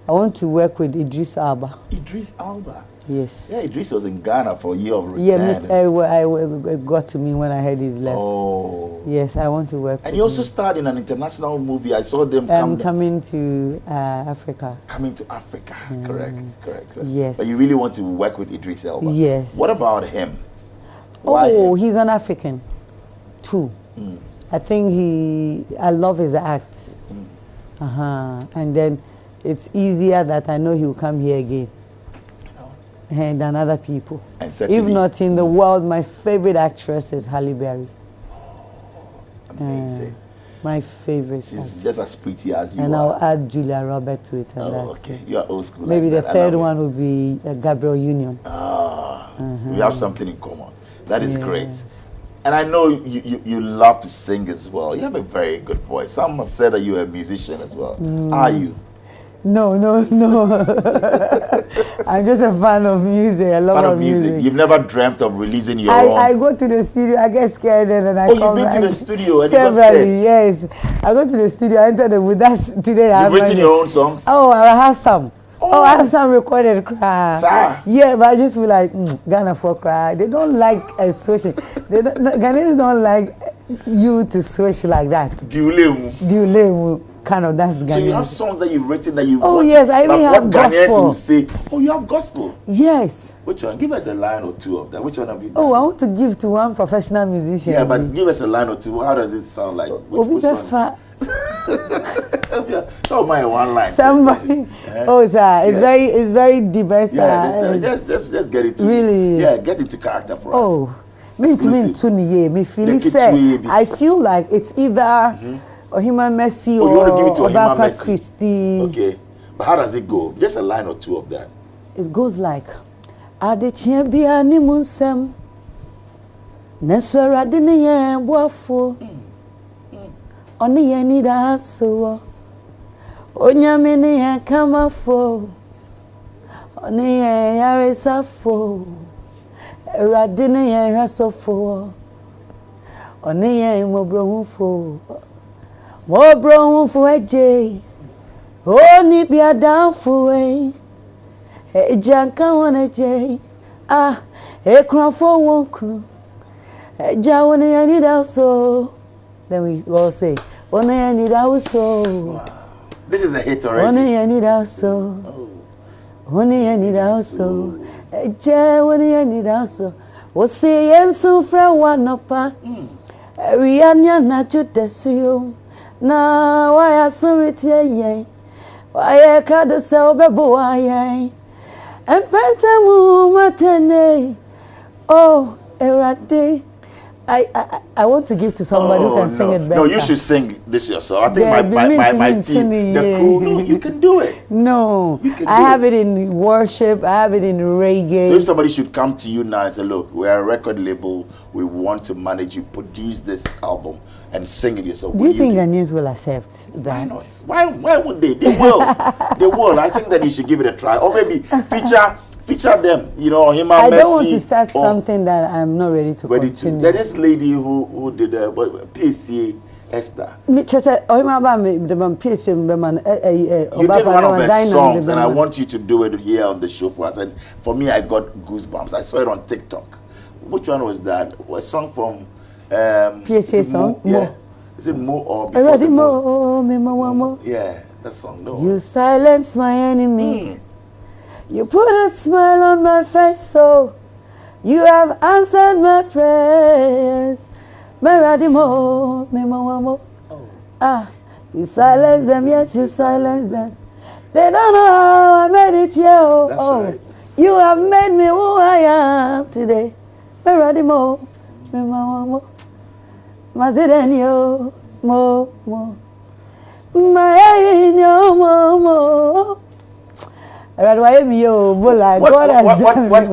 I want to work with Idris Elba. Idris Elba. Yes. Yeah, Idris was in Ghana for a year of return. Yeah, it got to me when I heard he's left. Oh. Yes, I want to work with And you also starred in an international movie. I saw them coming to Africa. Coming to Africa. Correct. Yes. But you really want to work with Idris Elba. Yes. What about him? Why him? He's an African too. I think I love his act. And then it's easier that I know he will come here again. Than other people. And if not in the world, my favorite actress is Halle Berry. Amazing. My favorite. She's just as pretty as you and are. I'll add Julia Roberts to it. And okay. You are old school. Maybe like the third one would be Gabriel Union. We have something in common. That is great. And I know you love to sing as well. You have a very good voice. Some have said that you're a musician as well. Are you? No. I'm just a fan of music. I love music. You've never dreamt of releasing your own? I go to the studio, I get scared and then I come you've been to the studio and several, you got scared? Yes. I go to the studio, I enter the booth. That's today. You've written your own songs? Oh, I have some. I have some recorded cry. Sir. Yeah, but I just feel like Ghana for cry. They don't like switching. Ghanaians don't like you to switch like that. Diulemu. Kind of that's Ghanaian. So you have songs that you've written that you yes, I even have what gospel. Ghanaians will say, you have gospel? Yes. Which one? Give us a line or two of that. Which one have you done? I want to give to one professional musician. Yeah, but give us a line or two. How does it sound like? Which song? Tell me one line. Somebody. Sir, it's very deep. Let's get it to really. Yeah, get into character for us. I feel like it's either Ohima Messi or you want to give it to Ohima Messi? Christie. Okay, but how does it go? Just a line or two of that. It goes like, Adechebia ni munsem, Neswera diniye wafo, Oni ye nida so, Onyame ni ye kamafo, Oni ye yaresafo, Eradini ye rasofo, Oni ye Mcbrown fo eje, Oni biada fo Janka wana jay, Ekuonaba for one crew, Jawani I need also. Then we all say, One I need also. This is a hit already. One I need also. One I need also. Jawani I need also. What say Yensu fra wanopa? We anya na judesio. Na why I saw it ye. Why I can't sell bebo Empentamu matene. Oh, Erade. I want to give to somebody who can sing it better. No, you should sing this yourself. I think my team, the crew, no, you can do it. No, I have it in worship. I have it in reggae. So if somebody should come to you now and say, look, we're a record label. We want to manage you, produce this album and sing it yourself. Do you think Ghanaians will accept that? Why not? Why would they? They will. They will. I think that you should give it a try. Or maybe feature them, you know, him and Messi. I don't want to start something that I'm not ready to continue. There is lady who did PCA Esther. You did one of her songs, and I want you to do it here on the show for us. And for me, I got goosebumps. I saw it on TikTok. Which one was that? A song from PCA song? Yeah. Is it Mo or before the Mo? Yeah, that song. No. You silence my enemies. You put a smile on my face, so you have answered my prayers. Meradimo, memawamo. You silence them, yes, you silence them. They don't know how I made it here. Right. You have made me who I am today. Meradimo, memawamo. Mazidenyo, mo. Mayenyo, mo. What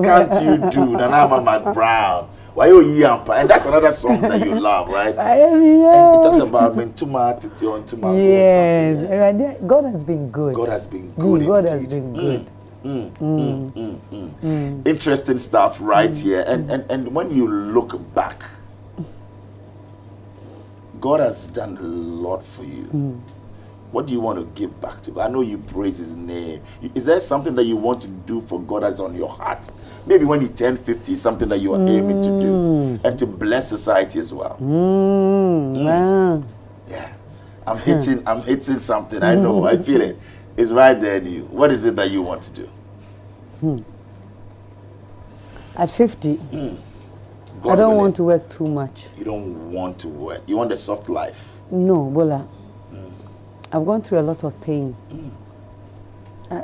can't you do? Nanama Mcbrown. Why you yampa? And that's another song that you love, right? And it talks about being too much. Yes, God has been good. God has been good. God has been good. Interesting stuff right here. And when you look back, God has done a lot for you. What do you want to give back to? I know you praise his name. Is there something that you want to do for God that's on your heart? Maybe when you turn 50, something that you are aiming to do and to bless society as well. Yeah. I'm hitting something. I know. I feel it. It's right there in you. What is it that you want to do? At 50, I don't want to work too much. You don't want to work. You want a soft life. No, Bola. I've gone through a lot of pain.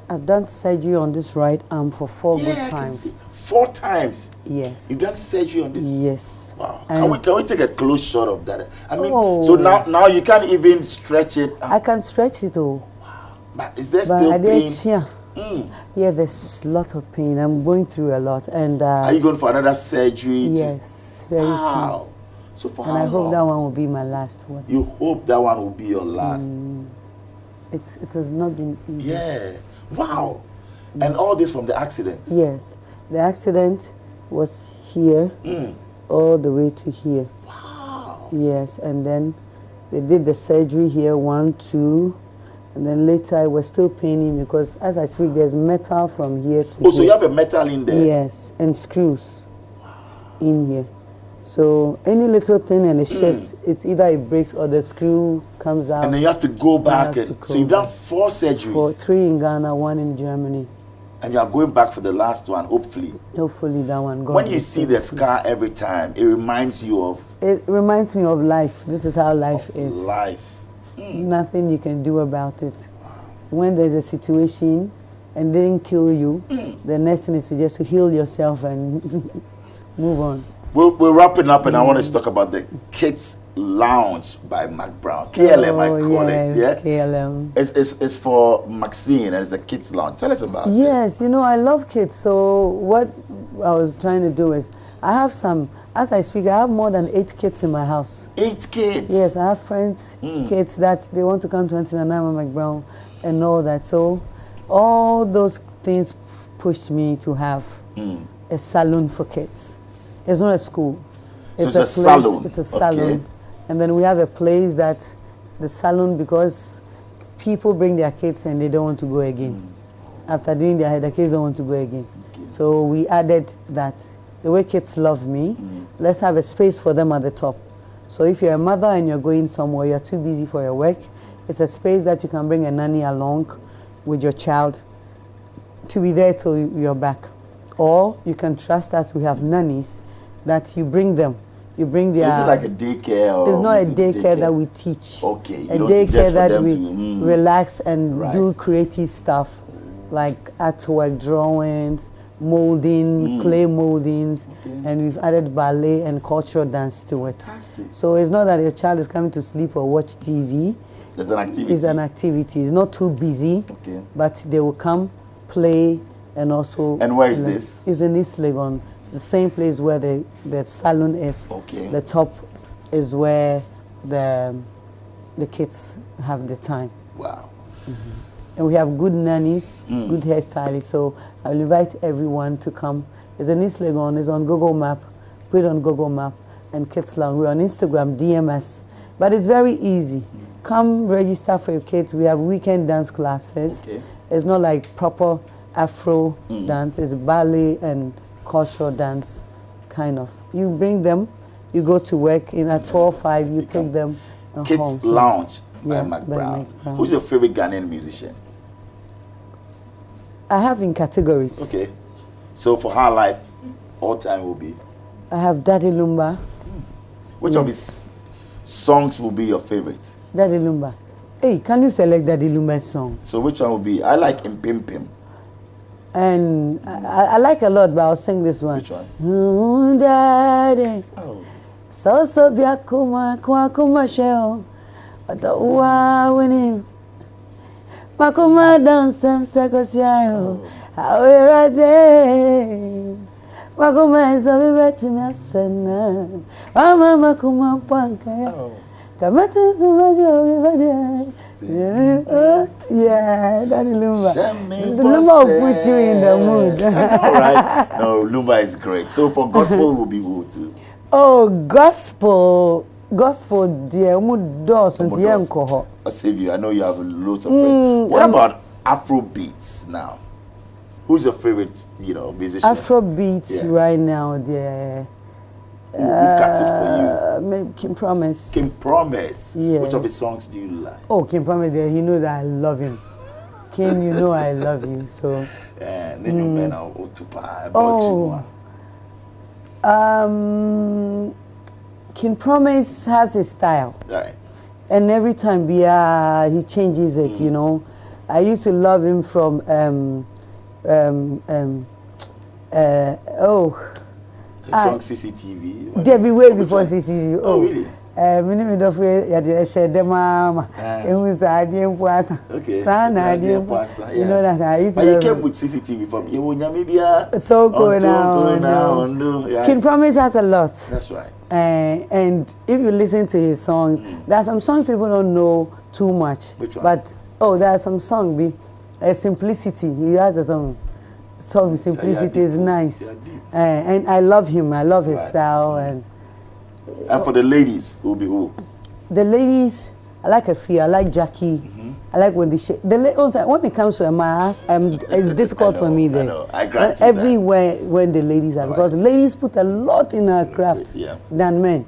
I've done surgery on this right arm for 4 good times. 4 times? Yes. You've done surgery on this? Yes. Wow. Can we take a close shot of that? I mean, so now you can't even stretch it. I can stretch it all. Wow. But is there still pain? Yeah, there's a lot of pain. I'm going through a lot. And are you going for another surgery? Yes, very soon. So for and I hope that one will be my last one. You hope that one will be your last? It has not been easy. Yeah. Wow. And all this from the accident? Yes. The accident was here, all the way to here. Wow. Yes, and then they did the surgery here, 1, 2, and then later it was still paining because as I speak, there's metal from here to here. So you have a metal in there? Yes, and screws in here. So any little thing and it shifts, it's either it breaks or the screw comes out. And then you have to go back. So you've done 4 surgeries? 3 in Ghana, 1 in Germany. And you are going back for the last one, hopefully. Hopefully that one. When you see the scar every time, it reminds you of? It reminds me of life. This is how life is. Life. Nothing you can do about it. When there's a situation and it didn't kill you, the next thing is to heal yourself and move on. We're wrapping up, and I want to talk about the Kids Lounge by Mcbrown. KLM, I call it. Yeah, KLM. It's for Maxine, and it's the Kids Lounge. Tell us about it. Yes, you know, I love kids. So what I was trying to do is, I have some. As I speak, I have more than 8 kids in my house. 8 kids? Yes, I have friends, kids that they want to come to Auntie Nana Mcbrown and all that. So all those things pushed me to have a salon for kids. It's not a school. So it's a salon. It's a salon. And then we have a place that the salon, because people bring their kids and they don't want to go again. After doing their hair, the kids don't want to go again. So we added that. The way kids love me, let's have a space for them at the top. So if you're a mother and you're going somewhere, you're too busy for your work, it's a space that you can bring a nanny along with your child to be there till you're back. Or you can trust us, we have nannies that you bring them. You bring their... So is it like a daycare? Or it's not a daycare that we teach. Okay. A daycare that we relax and do creative stuff. like artwork, drawings, molding, clay moldings, and we've added ballet and cultural dance to it. Fantastic. So it's not that your child is coming to sleep or watch TV. There's an activity. It's an activity. It's not too busy, but they will come, play, and also... And where is this? It's in East Legon, the same place where the salon is. Okay. The top is where the kids have the time. Wow. And we have good nannies, good hairstylists. So I'll invite everyone to come. It's in East Legon. It's on Google Map. Put it on Google Map and Kids Lounge. We're on Instagram, DMS. But it's very easy. Come register for your kids. We have weekend dance classes. It's not like proper Afro dance. It's ballet and cultural dance, kind of. You bring them. You go to work at 4 or 5. You take them Kids home. Lounge by Yeah, Mcbrown. by Mcbrown. Who's your favorite Ghanaian musician? I have in categories. Okay. So for her life, all time will be? I have Daddy Lumba. Which of his songs will be your favorite? Daddy Lumba. Hey, can you select Daddy Lumba's song? So which one will be? I like Impim Pim. And I like a lot, but I'll sing this one. Which one? Daddy. Oh. So biakuma kwa kuma sheo. Atawa winning. Makuma dansem sekosiayo. Awirade. Makuma is beti mesena. Mama makuma panka. Kamata sumajo bibade. Yeah, Daddy Lumba. Lumba will put you in the mood. All right. No, Lumba is great. So for gospel will be who too? Oh, gospel, dear, doors and the alcohol. I'll save you. I know you have loads of friends. What about Afro beats now? Who's your favorite, musician? Afro beats right now, dear. Who cuts it for you? Maybe Kim Promise. Kim Promise. Yeah. Which of his songs do you like? Oh, Kim Promise, dear, you know that I love him. Kim, you know I love you, so. Kim Promise has his style. Right. And every time he changes it, I used to love him from His song CCTV. Debbie way before CCTV. Oh, really? Minimum of share the mama. It was idea was okay. Son, idea. You know that I used to. But you came with CCTV from you maybe a talk going now. King Promise has a lot. That's right. And if you listen to his song, there are some songs people don't know too much. Which one? But there are some songs Simplicity. He has a song Simplicity is nice. And I love him. I love his style. And for the ladies, who will be who? The ladies, I like Afia, I like Jackie. I like when they shake. When it comes to my ass, it's difficult for me there. I grant everywhere when the ladies are, because ladies put a lot in our craft than men.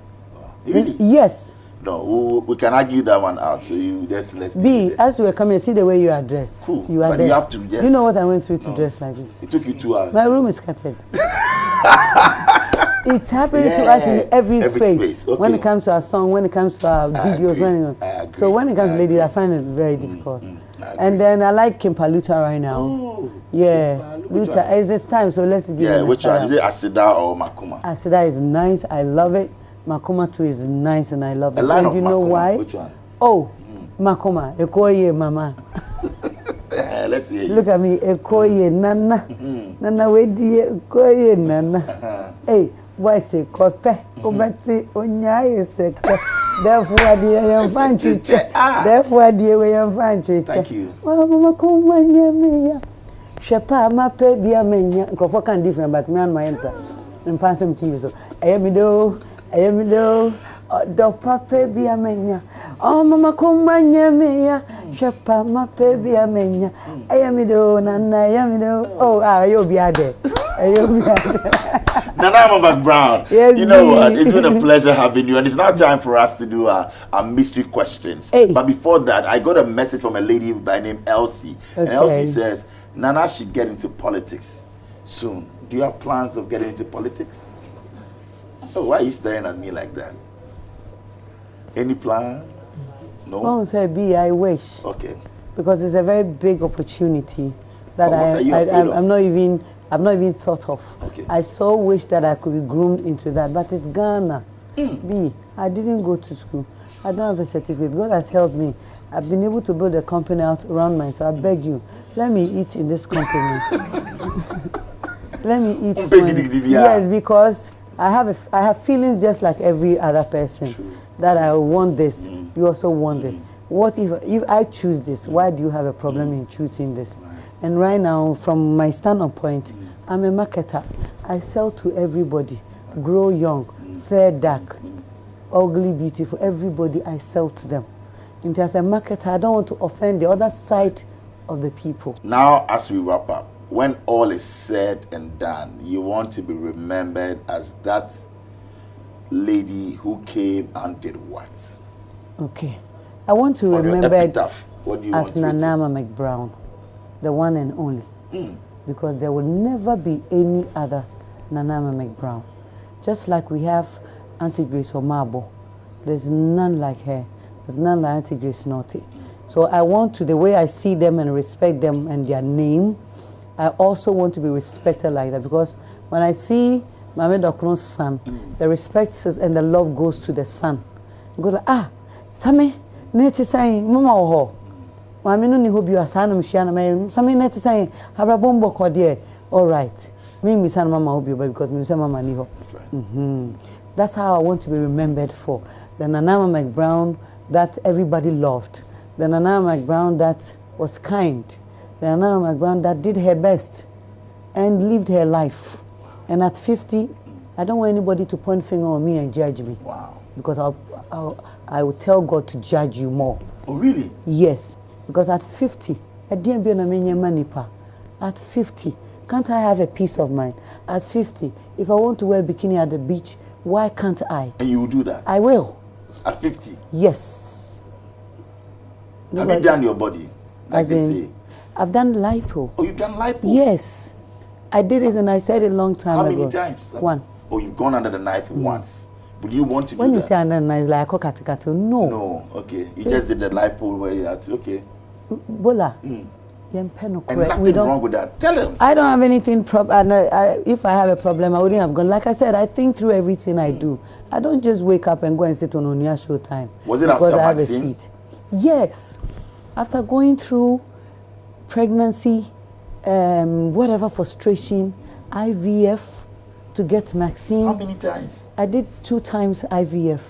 Really? Yes. No, we can argue that one out. So let's as you were coming, see the way you are dressed. Cool. You are but there. You have to just. You know what I went through to dress like this. It took you 2 hours. My room is scattered. It's happening to us in every space. Okay. When it comes to our song, when it comes to our videos, so when it comes to ladies, I find it very difficult. And then I like Kimpaluta right now. Oh, Luta, it's time, so let's give it a which one? Is it Asida or Makuma? Asida is nice, I love it. Makuma too is nice and I love it. And you know why? Which one? Oh, Makuma, Ekuonaba, mama. Let's see. Look at me, Ekuonaba, nana. Nana, where do you Ekuonaba, nana? Hey. Why say kope? Obeti onyaye seke. Therefore, dear fancy. Therefore, dear way fancy. Thank you. Mama, come when you me. Shepa, my baby, I mean, Crawford can different, but me and my answer. And pass some TV. So, I am do. Dog papa be a mania. Oh, Mama, come when you me. Shepa, my baby, I mean, I am do, Nana, I am do. Oh, you'll be there. Nana Mcbrown, yes, you know what? It's been a pleasure having you, and it's now time for us to do our mystery questions. Hey. But before that, I got a message from a lady by name Elsie, and Elsie says Nana should get into politics soon. Do you have plans of getting into politics? Oh, why are you staring at me like that? Any plans? No. Oh, say B, I wish. Okay. Because it's a very big opportunity. that I'm not even thought of. Okay. I so wish that I could be groomed into that, but it's Ghana. B, I didn't go to school. I don't have a certificate. God has helped me. I've been able to build a company out around myself. I beg you, let me eat in this company. Let me eat. Yes, because I have feelings just like every other person. True. That I want this. You also want this. What if I choose this? Why do you have a problem in choosing this? And right now, from my standpoint, I'm a marketer. I sell to everybody. Grow young, fair, dark, ugly, beautiful. Everybody, I sell to them. And as a marketer, I don't want to offend the other side of the people. Now, as we wrap up, when all is said and done, you want to be remembered as that lady who came and did what? Okay. I want to remember as Nanama Mcbrown, the one and only. Because there will never be any other Nanama Mcbrown. Just like we have Auntie Grace Omabo, there's none like her. There's none like Auntie Grace Naughty. So I want to, the way I see them and respect them and their name, I also want to be respected like that. Because when I see Mame Dokron's son, the respect and the love goes to the son. It goes like, Same, neti say, Mama oho. Mame no ni hobi asana mshiana me. Same neti say, Habrabombo kwa die. All right. Me sana Mama hobi because me say Mama ni ho. That's how I want to be remembered for. The Nanama Mcbrown that everybody loved. The Nanama Mcbrown that was kind. The Nanama Mcbrown that did her best and lived her life. And at 50, I don't want anybody to point finger on me and judge me. Wow. Because I will tell God to judge you more. Oh, really? Yes. Because at 50, at 50, can't I have a peace of mind? At 50, if I want to wear a bikini at the beach, why can't I? And you will do that? I will. At 50? Yes. Have you done your body? Like they say? I've done lipo. Oh, you've done lipo? Yes. I did it and I said it a long time ago. How many times? One. Oh, you've gone under the knife once. Would you want to do when that? When you say under the knife, like no. No, okay. You just did the lipo where you had to, okay. Bola. And nothing wrong with that. Tell him. I don't have anything and if I have a problem, I wouldn't have gone. Like I said, I think through everything I do. I don't just wake up and go and sit on Onia Showtime. Was it after I have vaccine? a seat. Yes. After going through pregnancy, whatever frustration, IVF to get vaccine. How many times? I did 2 times IVF.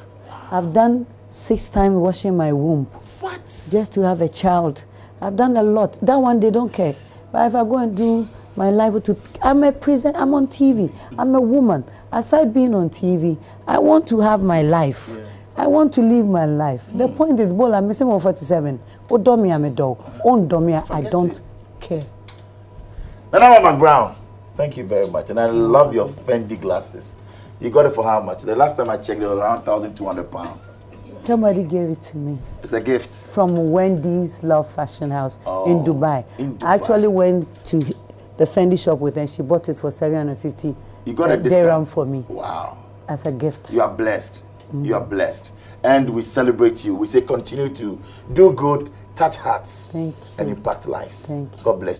I've done 6 times washing my womb. What? Just to have a child. I've done a lot. That one they don't care. But if I go and do my life I'm a present, I'm on TV. I'm a woman. Aside being on TV, I want to have my life. Yeah. I want to live my life. The point is, I'm missing 47. Odomi, I'm a dog. On Domia, I don't care. Nanama Mcbrown, thank you very much. And I love your Fendi glasses. You got it for how much? The last time I checked, it was around £1,200. Somebody gave it to me. It's a gift. From Wendy's Love Fashion House in Dubai. I actually went to the Fendi shop with her. She bought it for 750. You got a discount for me. Wow. As a gift. You are blessed. You are blessed. And we celebrate you. We say continue to do good, touch hearts, Thank you. and impact lives. Thank you. God bless you.